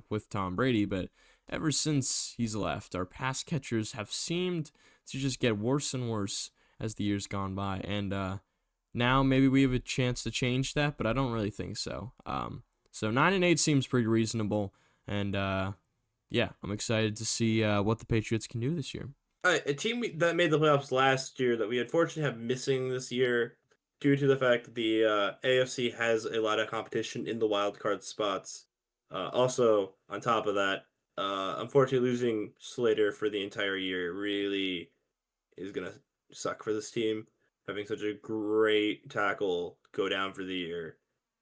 Speaker 1: with Tom Brady, but ever since he's left, our pass catchers have seemed to just get worse and worse as the years gone by, and now maybe we have a chance to change that, but I don't really think so. So 9-8 seems pretty reasonable, and I'm excited to see what the Patriots can do this year.
Speaker 2: A team that made the playoffs last year that we unfortunately have missing this year due to the fact that the AFC has a lot of competition in the wild card spots. Also, on top of that, unfortunately losing Slater for the entire year really is going to suck for this team. Having such a great tackle go down for the year.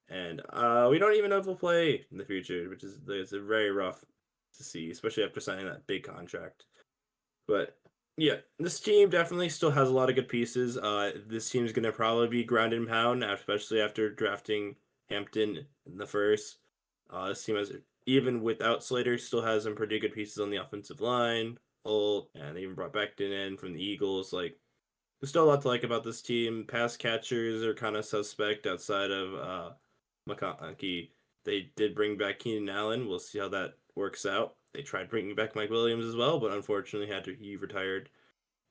Speaker 2: And we don't even know if he'll play in the future, which is very rough to see, especially after signing that big contract. But yeah, this team definitely still has a lot of good pieces. This team is going to probably be ground and pound, especially after drafting Hampton in the first. This team has, even without Slater, still has some pretty good pieces on the offensive line. Old, and they even brought Becton in from the Eagles. Like, there's still a lot to like about this team. Pass catchers are kind of suspect outside of McConkey. They did bring back Keenan Allen. We'll see how that works out. They tried bringing back Mike Williams as well, but unfortunately he retired.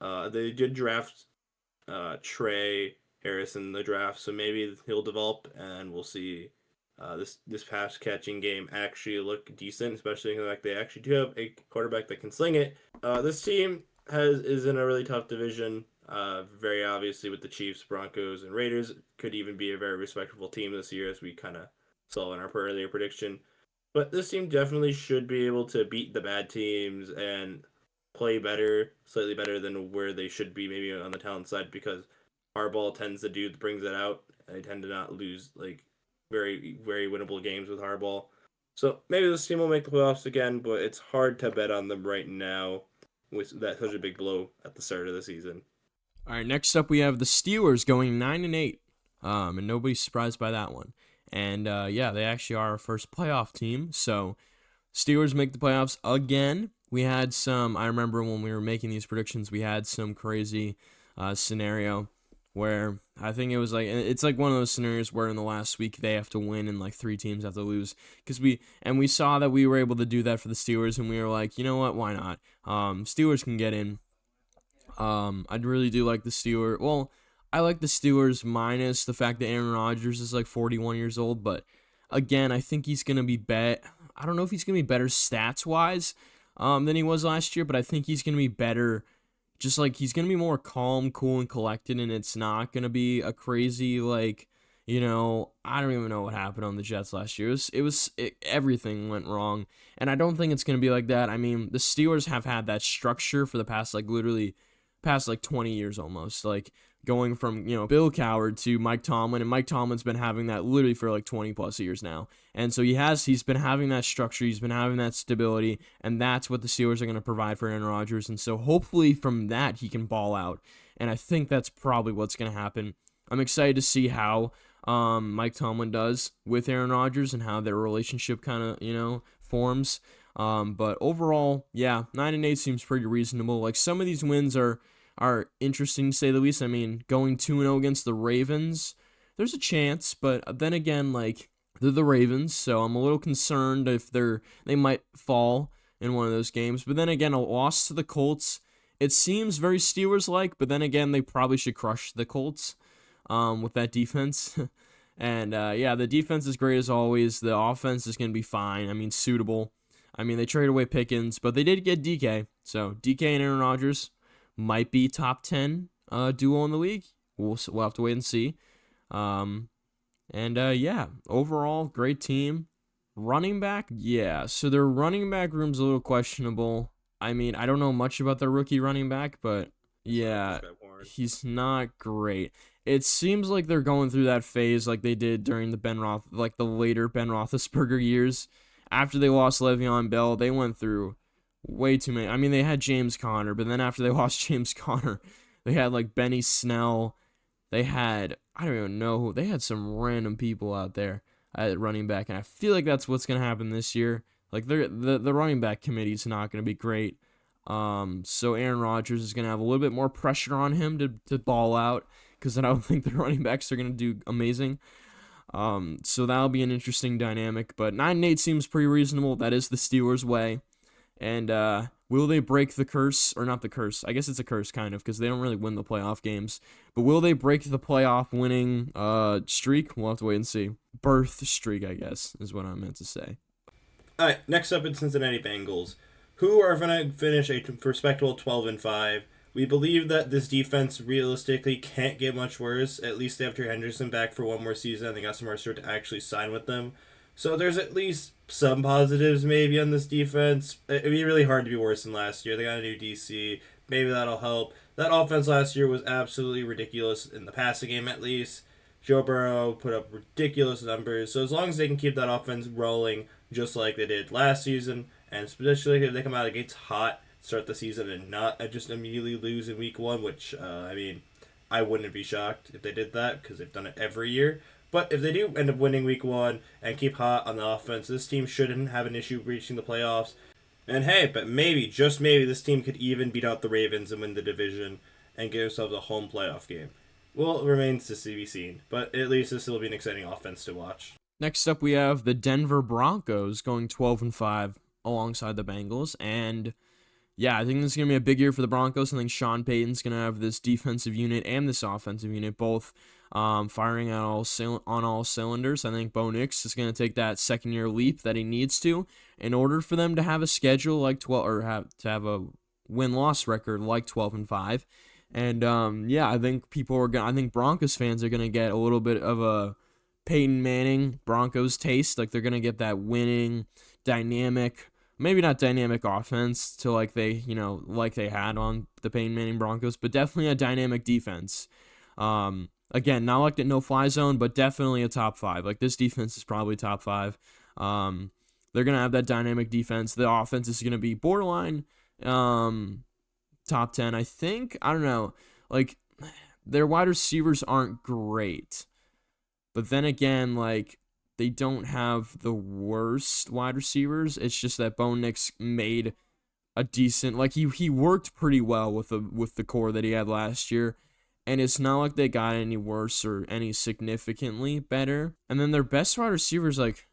Speaker 2: They did draft Trey Harrison in the draft, so maybe he'll develop, and we'll see this pass catching game actually look decent, especially like they actually do have a quarterback that can sling it. This team is in a really tough division. Very obviously with the Chiefs, Broncos, and Raiders, could even be a very respectable team this year, as we kind of saw in our earlier prediction. But this team definitely should be able to beat the bad teams and play better, slightly better than where they should be, maybe on the talent side, because Harbaugh tends to do brings that out. They tend to not lose like very winnable games with Harbaugh. So maybe this team will make the playoffs again, but it's hard to bet on them right now with that such a big blow at the start of the season.
Speaker 1: All right, next up we have the Steelers going 9-8, and nobody's surprised by that one. And yeah, they actually are our first playoff team. So Steelers make the playoffs again. We had some. I remember when we were making these predictions, we had some crazy scenario where I think it was like it's like one of those scenarios where in the last week they have to win and like three teams have to lose because we saw that we were able to do that for the Steelers and we were like, you know what, why not? Steelers can get in. I really do like the Steelers. Well, I like the Steelers minus the fact that Aaron Rodgers is like 41 years old, but again, I think he's gonna be I don't know if he's gonna be better stats wise, than he was last year, but I think he's gonna be better. Just like he's gonna be more calm, cool, and collected, and it's not gonna be a crazy like. I don't even know what happened on the Jets last year. Everything went wrong, and I don't think it's gonna be like that. I mean, the Steelers have had that structure for the past like literally past like 20 years almost, like going from Bill Coward to Mike Tomlin, and Mike Tomlin's been having that literally for like 20 plus years now, and so he's been having that structure, he's been having that stability, and that's what the Steelers are going to provide for Aaron Rodgers, and so hopefully from that he can ball out, and I think that's probably what's going to happen. I'm excited to see how Mike Tomlin does with Aaron Rodgers and how their relationship kind of forms. But overall, yeah, 9-8 seems pretty reasonable. Like some of these wins are interesting to say the least. I mean, going 2-0 against the Ravens, there's a chance, but then again, like they're the Ravens, so I'm a little concerned if they might fall in one of those games. But then again, a loss to the Colts, it seems very Steelers-like, but then again, they probably should crush the Colts with that defense. And yeah, the defense is great as always. The offense is going to be fine. I mean, suitable. I mean, they traded away Pickens, but they did get DK. So DK and Aaron Rodgers might be top 10 duo in the league. We'll have to wait and see. Yeah, overall, great team. Running back, yeah. So their running back room's a little questionable. I mean, I don't know much about their rookie running back, but yeah, he's not great. It seems like they're going through that phase like they did during the later Ben Roethlisberger years. After they lost Le'Veon Bell, they went through way too many. I mean, they had James Conner, but then after they lost James Conner, they had like Benny Snell. I don't even know they had some random people out there at running back, and I feel like that's what's gonna happen this year. Like the running back committee is not gonna be great. So Aaron Rodgers is gonna have a little bit more pressure on him to ball out because I don't think the running backs are gonna do amazing. So that'll be an interesting dynamic. But 9-8 seems pretty reasonable. That is the Steelers' way. And will they break the curse, or not the curse? I guess it's a curse kind of because they don't really win the playoff games. But will they break the playoff winning streak? We'll have to wait and see. Birth streak, I guess, is what I meant to say.
Speaker 2: All right, next up it's Cincinnati Bengals, who are going to finish a respectable 12-5. We believe that this defense realistically can't get much worse. At least they have Trey Henderson back for one more season. They got some more to actually sign with them. So there's at least some positives maybe on this defense. It'd be really hard to be worse than last year. They got a new DC. Maybe that'll help. That offense last year was absolutely ridiculous in the passing game at least. Joe Burrow put up ridiculous numbers. So as long as they can keep that offense rolling just like they did last season, and especially if they come out of the gates hot, start the season and not just immediately lose in week one, which, I mean, I wouldn't be shocked if they did that because they've done it every year. But if they do end up winning week 1 and keep hot on the offense, this team shouldn't have an issue reaching the playoffs. And hey, but maybe, just maybe, this team could even beat out the Ravens and win the division and get themselves a home playoff game. Well, it remains to be seen, but at least this will be an exciting offense to watch.
Speaker 1: Next up, we have the Denver Broncos going 12-5 alongside the Bengals. And yeah, I think this is going to be a big year for the Broncos. I think Sean Payton's going to have this defensive unit and this offensive unit both firing on all cylinders. I think Bo Nix is going to take that second-year leap that he needs to in order for them to have a schedule like 12, or have a win-loss record like 12-5. And yeah, I think I think Broncos fans are going to get a little bit of a Peyton Manning Broncos taste. Like, they're going to get that winning, dynamic, maybe not dynamic offense to like they had on the Peyton Manning Broncos, but definitely a dynamic defense. Again, not like the no-fly zone, but definitely a top 5. Like, this defense is probably top 5. They're going to have that dynamic defense. The offense is going to be borderline top 10, I think. I don't know. Like, their wide receivers aren't great. But then again, like, they don't have the worst wide receivers. It's just that Bo Nix made a decent, like, he worked pretty well with the core that he had last year. And it's not like they got any worse or any significantly better. And then their best wide receivers, like,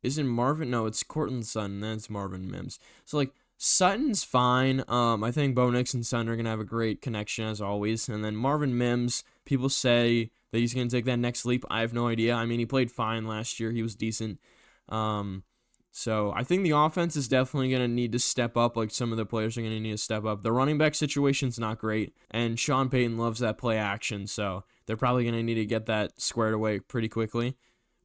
Speaker 1: isn't Marvin? No, it's Cortland Sutton. And then it's Marvin Mims. So, like, Sutton's fine. I think Bo Nix and Sutton are going to have a great connection as always. And then Marvin Mims, people say that he's going to take that next leap. I have no idea. I mean, he played fine last year. He was decent. So I think the offense is definitely going to need to step up. Like, some of the players are going to need to step up. The running back situation's not great, and Sean Payton loves that play action, so they're probably going to need to get that squared away pretty quickly.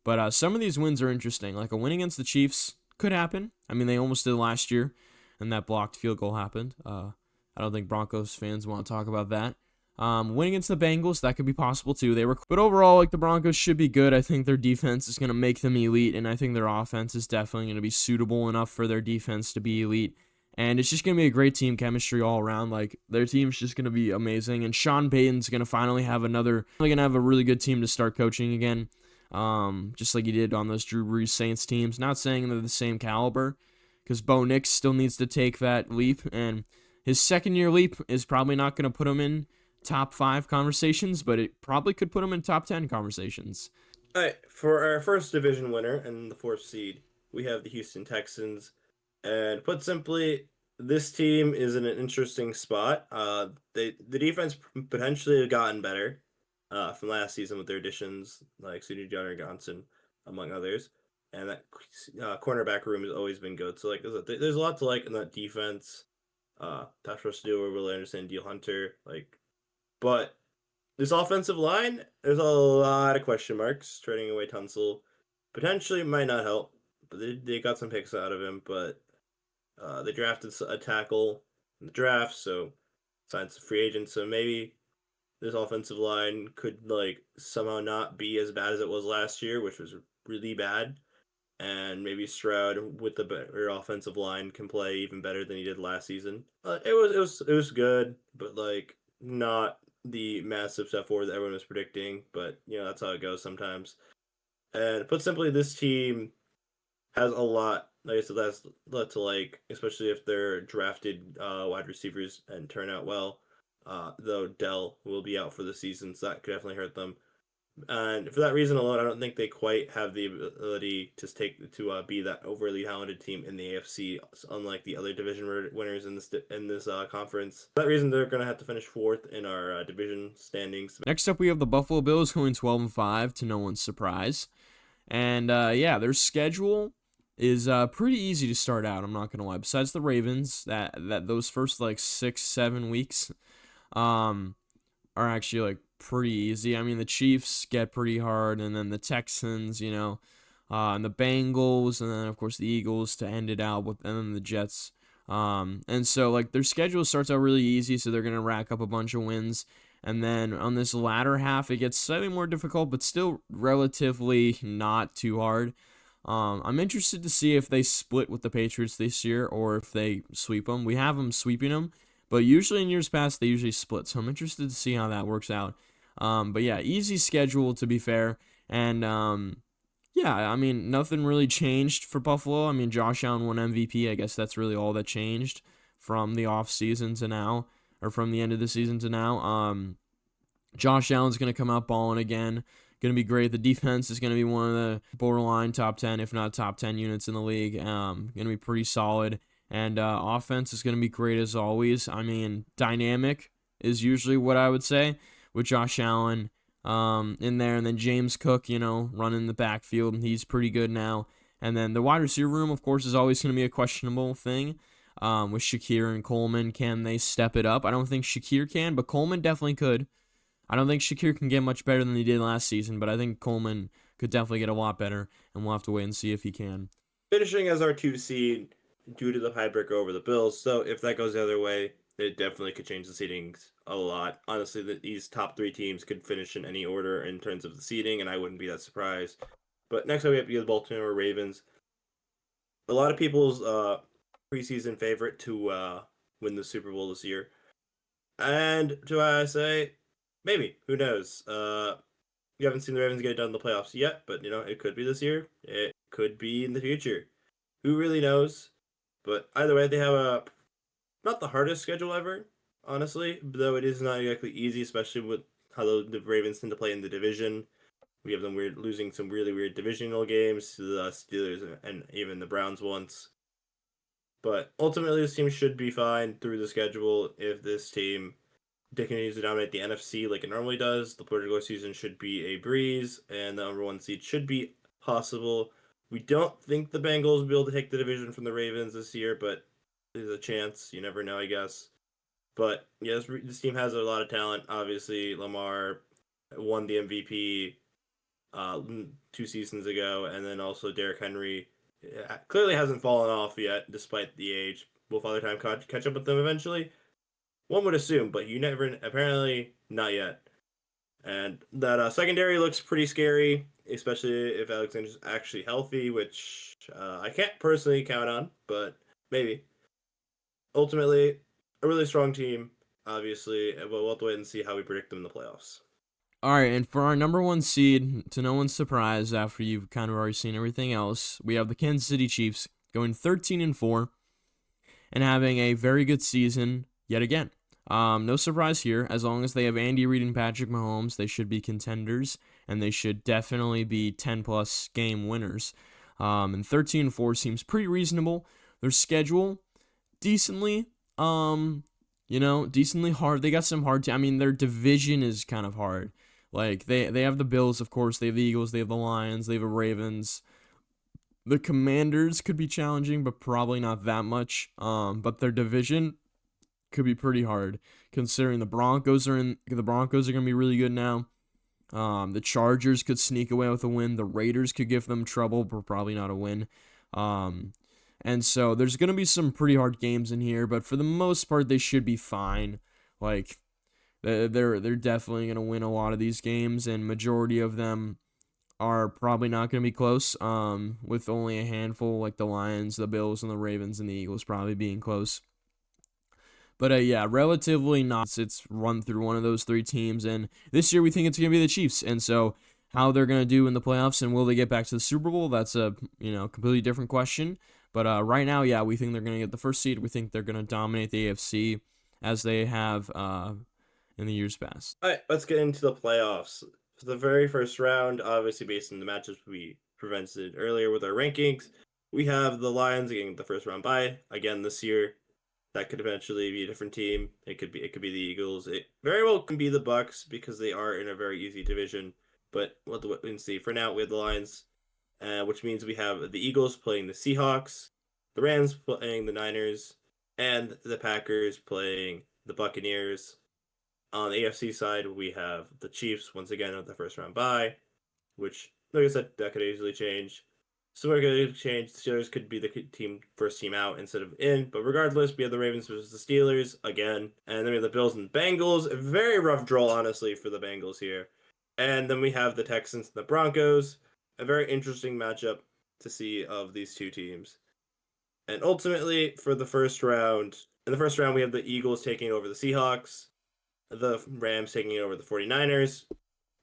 Speaker 1: But some of these wins are interesting. Like, a win against the Chiefs could happen. I mean, they almost did last year, and that blocked field goal happened. I don't think Broncos fans want to talk about that. Winning against the Bengals, that could be possible too. But overall, like, the Broncos should be good. I think their defense is going to make them elite, and I think their offense is definitely going to be suitable enough for their defense to be elite. And it's just going to be a great team chemistry all around. Like, their team's just going to be amazing, and Sean Payton's going to finally have a really good team to start coaching again, just like he did on those Drew Brees Saints teams. Not saying they're the same caliber, because Bo Nix still needs to take that leap, and his second-year leap is probably not going to put him in top 5 conversations, but it probably could put him in top 10 conversations.
Speaker 2: All right, for our first division winner and the 4th seed, we have the Houston Texans. And put simply, this team is in an interesting spot. The defense potentially have gotten better from last season with their additions like Sudie Johnson, among others. And that cornerback room has always been good. So, like, there's a lot to like in that defense. Joshua Stewart, Will Anderson, Deal Hunter, like. But this offensive line, there's a lot of question marks. Trading away Tunsil potentially might not help, but they got some picks out of him. But they drafted a tackle in the draft, so signed some free agents. So maybe this offensive line could, like, somehow not be as bad as it was last year, which was really bad. And maybe Stroud with the better offensive line can play even better than he did last season. It was good, but, like, not the massive step forward that everyone was predicting, but that's how it goes sometimes. And put simply, this team has a lot. Like I said, that's a lot to like, especially if they're drafted wide receivers and turn out well. Though Dell will be out for the season, so that could definitely hurt them. And for that reason alone, I don't think they quite have the ability to be that overly talented team in the AFC, unlike the other division winners in this conference. For that reason, they're going to have to finish 4th in our division standings.
Speaker 1: Next up, we have the Buffalo Bills going 12-5 to no one's surprise. And yeah, their schedule is pretty easy to start out. I'm not going to lie. Besides the Ravens, that those first like 6-7 weeks are actually like pretty easy. I mean, the Chiefs get pretty hard, and then the Texans, and the Bengals, and then of course the Eagles to end it out with, and then the Jets. And so, like, their schedule starts out really easy, so they're gonna rack up a bunch of wins, and then on this latter half it gets slightly more difficult, but still relatively not too hard. I'm interested to see if they split with the Patriots this year or if they sweep them. We have them sweeping them, but usually in years past they usually split, so I'm interested to see how that works out. But yeah, easy schedule to be fair. And yeah, I mean, nothing really changed for Buffalo. I mean, Josh Allen won MVP. I guess that's really all that changed from the off season to now, or from the end of the season to now. Josh Allen's going to come out balling again. Going to be great. The defense is going to be one of the borderline top 10, if not top 10 units in the league. Going to be pretty solid. And offense is going to be great as always. I mean, dynamic is usually what I would say with Josh Allen in there. And then James Cook, running the backfield. He's pretty good now. And then the wide receiver room, of course, is always going to be a questionable thing. With Shakir and Coleman, can they step it up? I don't think Shakir can, but Coleman definitely could. I don't think Shakir can get much better than he did last season, but I think Coleman could definitely get a lot better, and we'll have to wait and see if he can.
Speaker 2: Finishing as our 2 seed due to the tiebreaker over the Bills. So if that goes the other way, it definitely could change the seedings a lot. Honestly, these top 3 teams could finish in any order in terms of the seeding, and I wouldn't be that surprised. But next up, we have the Baltimore Ravens. A lot of people's preseason favorite to win the Super Bowl this year. And do I say, maybe. Who knows? You haven't seen the Ravens get it done in the playoffs yet, but it could be this year. It could be in the future. Who really knows? But either way, they have not the hardest schedule ever, honestly, though it is not exactly easy, especially with how the Ravens tend to play in the division. We have them losing some really weird divisional games to the Steelers and even the Browns once. But ultimately, this team should be fine through the schedule if this team continues to dominate the NFC like it normally does. The regular season should be a breeze, and the number 1 seed should be possible. We don't think the Bengals will be able to take the division from the Ravens this year, but there's a chance. You never know, I guess. But yes, this team has a lot of talent. Obviously, Lamar won the MVP 2 seasons ago, and then also Derrick Henry clearly hasn't fallen off yet, despite the age. Will Father Time catch up with them eventually? One would assume, but you never. Apparently, not yet. And that secondary looks pretty scary, especially if Alexander's actually healthy, which I can't personally count on, but maybe. Ultimately, a really strong team, obviously, but we'll have to wait and see how we predict them in the playoffs.
Speaker 1: All right, and for our number 1 seed, to no one's surprise, after you've kind of already seen everything else, we have the Kansas City Chiefs going 13-4 and having a very good season yet again. No surprise here. As long as they have Andy Reid and Patrick Mahomes, they should be contenders, and they should definitely be 10-plus game winners. And 13-4 seems pretty reasonable. Their schedule, decently, decently hard. They got some hard. I mean, their division is kind of hard. Like they have the Bills, of course. They have the Eagles. They have the Lions. They have the Ravens. The Commanders could be challenging, but probably not that much. But their division could be pretty hard, considering the Broncos are going to be really good now. The Chargers could sneak away with a win. The Raiders could give them trouble, but probably not a win. And so there's going to be some pretty hard games in here, but for the most part, they should be fine. Like they're definitely going to win a lot of these games, and majority of them are probably not going to be close. With only a handful, like the Lions, the Bills, and the Ravens, and the Eagles probably being close. But yeah, relatively not. It's run through one of those 3 teams, and this year we think it's going to be the Chiefs. And so how they're going to do in the playoffs and will they get back to the Super Bowl, that's a completely different question. But right now, yeah, we think they're going to get the first seed. We think they're going to dominate the AFC as they have in the years past.
Speaker 2: All right, let's get into the playoffs. For the very first round, obviously based on the matchups we presented earlier with our rankings, we have the Lions getting the first round bye again this year. That could eventually be a different team. It could be the Eagles. It very well can be the Bucks because they are in a very easy division. But we'll have to wait and see. For now, we have the Lions, which means we have the Eagles playing the Seahawks, the Rams playing the Niners, and the Packers playing the Buccaneers. On the AFC side, we have the Chiefs once again with the first round bye, which, like I said, that could easily change. Similar could change. The Steelers could be the first team out instead of in, but regardless, we have the Ravens versus the Steelers again, and then we have the Bills and Bengals. A very rough draw, honestly, for the Bengals here. And then we have the Texans and the Broncos. A very interesting matchup to see of these 2 teams. And ultimately, for the first round, we have the Eagles taking over the Seahawks, the Rams taking over the 49ers.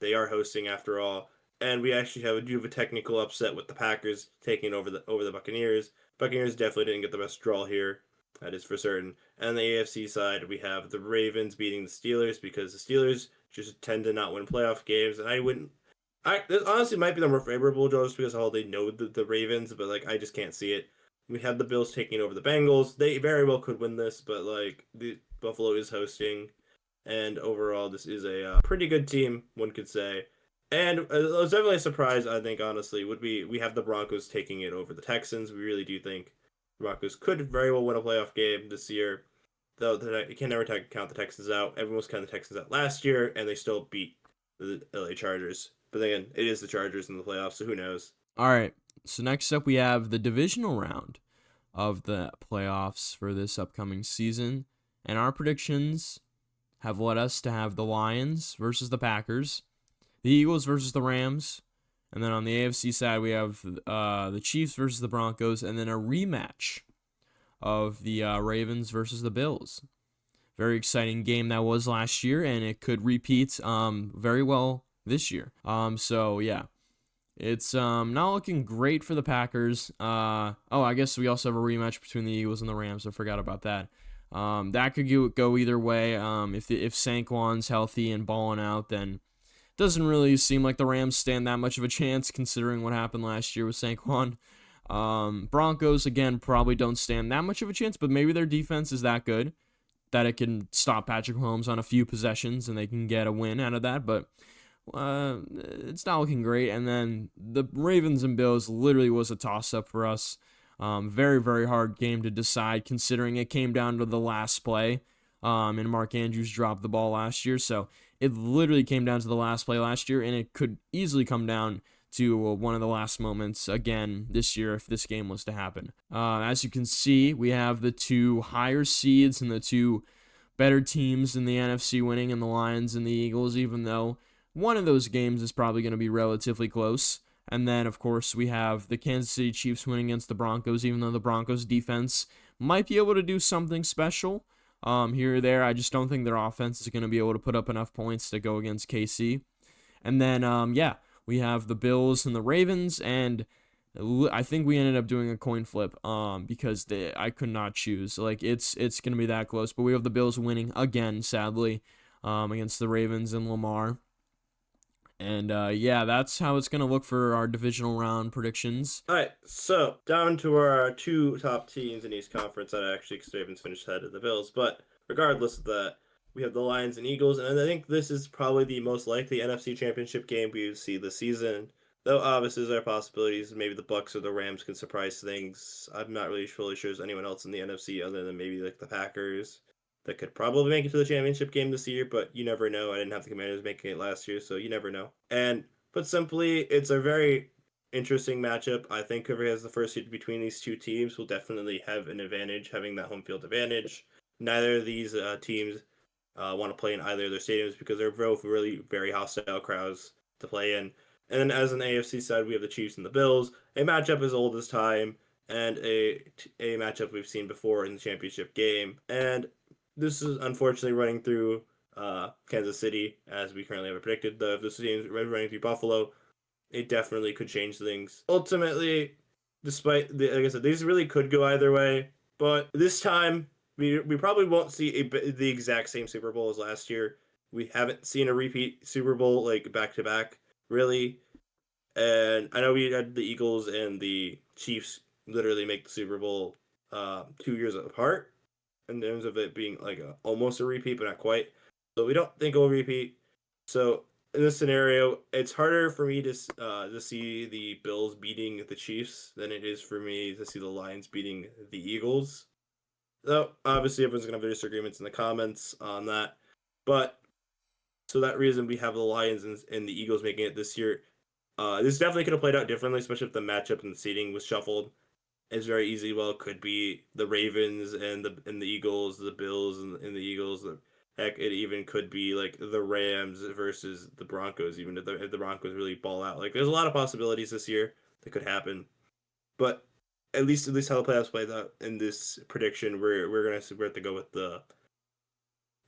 Speaker 2: They are hosting after all. and we actually do have a technical upset with the Packers taking over the Buccaneers. Buccaneers definitely didn't get the best draw here. That is for certain. And on the AFC side, we have the Ravens beating the Steelers because the Steelers just tend to not win playoff games, and I wouldn't. This honestly might be the more favorable draw just because of how they know the Ravens, but like I just can't see it. We have the Bills taking over the Bengals. They very well could win this, but like the Buffalo is hosting, and overall this is a pretty good team, one could say. And I was definitely surprised. I think honestly would be we have the Broncos taking it over the Texans. We really do think the Broncos could very well win a playoff game this year. Though you can never count the Texans out. Everyone was counting the Texans out last year, and they still beat the LA Chargers. But again, it is the Chargers in the playoffs, so who knows?
Speaker 1: All right. So next up, we have the divisional round of the playoffs for this upcoming season, and our predictions have led us to have the Lions versus the Packers, the Eagles versus the Rams, and then on the AFC side, we have the Chiefs versus the Broncos, and then a rematch of the Ravens versus the Bills. Very exciting game that was last year, and it could repeat very well this year. So yeah, it's not looking great for the Packers. I guess we also have a rematch between the Eagles and the Rams. I forgot about that. That could go either way. If Saquon's healthy and balling out, then it doesn't really seem like the Rams stand that much of a chance considering what happened last year with Saquon. Broncos again probably don't stand that much of a chance, but maybe their defense is that good that it can stop Patrick Mahomes on a few possessions and they can get a win out of that. But it's not looking great. And then the Ravens and Bills literally was a toss-up for us. Very, very hard game to decide considering it came down to the last play. And Mark Andrews dropped the ball last year. So it literally came down to the last play last year, and it could easily come down to one of the last moments again this year if this game was to happen. As you can see, we have the two higher seeds and the two better teams in the NFC winning, and the Lions and the Eagles, even though one of those games is probably going to be relatively close. And then, of course, we have the Kansas City Chiefs winning against the Broncos, even though the Broncos defense might be able to do something special here or there. I just don't think their offense is going to be able to put up enough points to go against KC. And then, we have the Bills and the Ravens, and I think we ended up doing a coin flip because I could not choose. Like, it's going to be that close. But we have the Bills winning again, sadly, against the Ravens and Lamar. And that's how it's going to look for our divisional round predictions.
Speaker 2: All right, so down to our two top teams in East Conference that actually Ravens finished ahead of the Bills. But regardless of that, we have the Lions and Eagles, and I think this is probably the most likely NFC Championship game we see this season. Though obviously there are possibilities, maybe the Bucks or the Rams can surprise things. I'm not really fully sure there's anyone else in the NFC other than maybe like the Packers that could probably make it to the championship game this year, but you never know. I didn't have the Commanders making it last year, so you never know. And put simply, it's a very interesting matchup. I think whoever has the first seed between these two teams will definitely have an advantage, having that home field advantage. Neither of these teams want to play in either of their stadiums because they're both really very hostile crowds to play in. And then as an AFC side, we have the Chiefs and the Bills, a matchup as old as time, and a matchup we've seen before in the championship game. And this is unfortunately running through Kansas City, as we currently have it predicted. If this team is running through Buffalo, it definitely could change things. Ultimately, despite like I said, these really could go either way, but this time we probably won't see the exact same Super Bowl as last year. We haven't seen a repeat Super Bowl like back to back, really. And I know we had the Eagles and the Chiefs literally make the Super Bowl 2 years apart in terms of it being like almost a repeat, but not quite. So we don't think it will repeat. So in this scenario, it's harder for me to see the Bills beating the Chiefs than it is for me to see the Lions beating the Eagles. Though obviously everyone's gonna have their disagreements in the comments on that, but so that reason we have the Lions and the Eagles making it this year. This definitely could have played out differently, especially if the matchup and the seating was shuffled. It's very easy. Well, it could be the Ravens and the Eagles, the Bills and the Eagles. Heck, it even could be like the Rams versus the Broncos, even if the Broncos really ball out. Like, there's a lot of possibilities this year that could happen. But at least how the playoffs played out in this prediction, we're have to go with the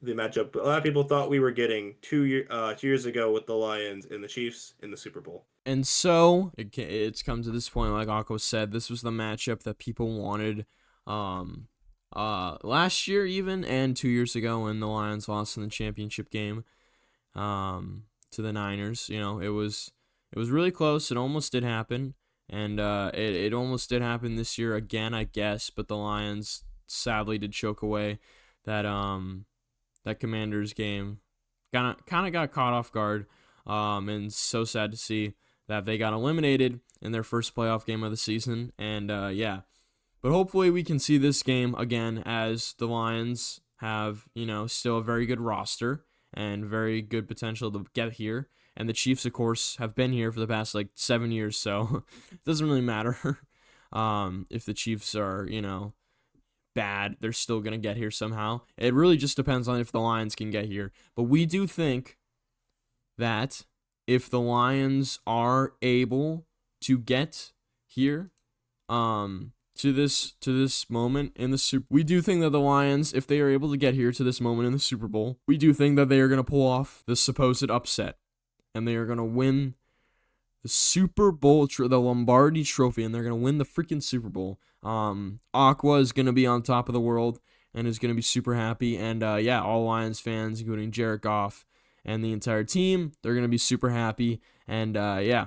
Speaker 2: matchup. A lot of people thought we were getting 2 years ago with the Lions and the Chiefs in the Super Bowl.
Speaker 1: And so it's come to this point, like Akko said, this was the matchup that people wanted last year even, and 2 years ago when the Lions lost in the championship game to the Niners. You know, it was really close. It almost did happen, and it almost did happen this year again, I guess. But the Lions sadly did choke away that that Commanders game. Kind of got caught off guard, and so sad to see that they got eliminated in their first playoff game of the season. And yeah, but hopefully we can see this game again, as the Lions have, you know, still a very good roster and very good potential to get here. And the Chiefs, of course, have been here for the past like 7 years, so it doesn't really matter if the Chiefs are, you know, bad. They're still going to get here somehow. It really just depends on if the Lions can get here. But we do think that if the Lions are able to get here to this moment in the Super, we do think that the Lions, if they are able to get here to this moment in the Super Bowl, we do think that they are going to pull off the supposed upset, and they are going to win the Super Bowl, the Lombardi Trophy, and they're going to win the freaking Super Bowl. Aqua is going to be on top of the world and is going to be super happy. And yeah, all Lions fans, including Jared Goff and the entire team, they're going to be super happy. And yeah,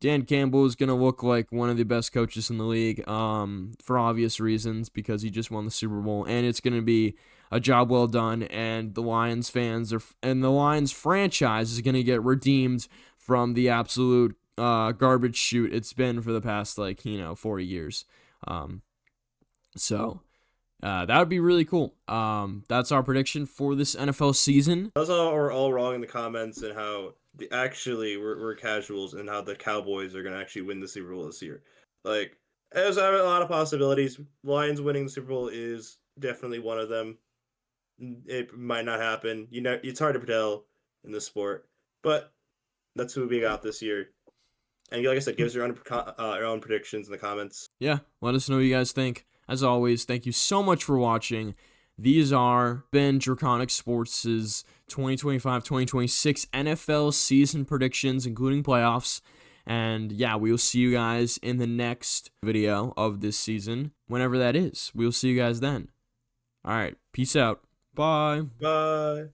Speaker 1: Dan Campbell is going to look like one of the best coaches in the league for obvious reasons, because he just won the Super Bowl, and it's going to be a job well done. And the Lions fans and the Lions franchise is going to get redeemed from the absolute garbage chute it's been for the past, like, you know, 40 years. So that would be really cool. That's our prediction for this NFL season.
Speaker 2: Those are all wrong in the comments, and how we're casuals, and how the Cowboys are gonna actually win the Super Bowl this year. Like, there's a lot of possibilities. Lions winning the Super Bowl is definitely one of them. It might not happen. You know, it's hard to tell in the sport, but that's who we got this year. And like I said, give us your own predictions in the comments.
Speaker 1: Yeah, let us know what you guys think. As always, thank you so much for watching. These are been Draconic Sports' 2025-2026 NFL season predictions, including playoffs. And yeah, we will see you guys in the next video of this season, whenever that is. We'll see you guys then. All right, peace out. Bye.
Speaker 2: Bye.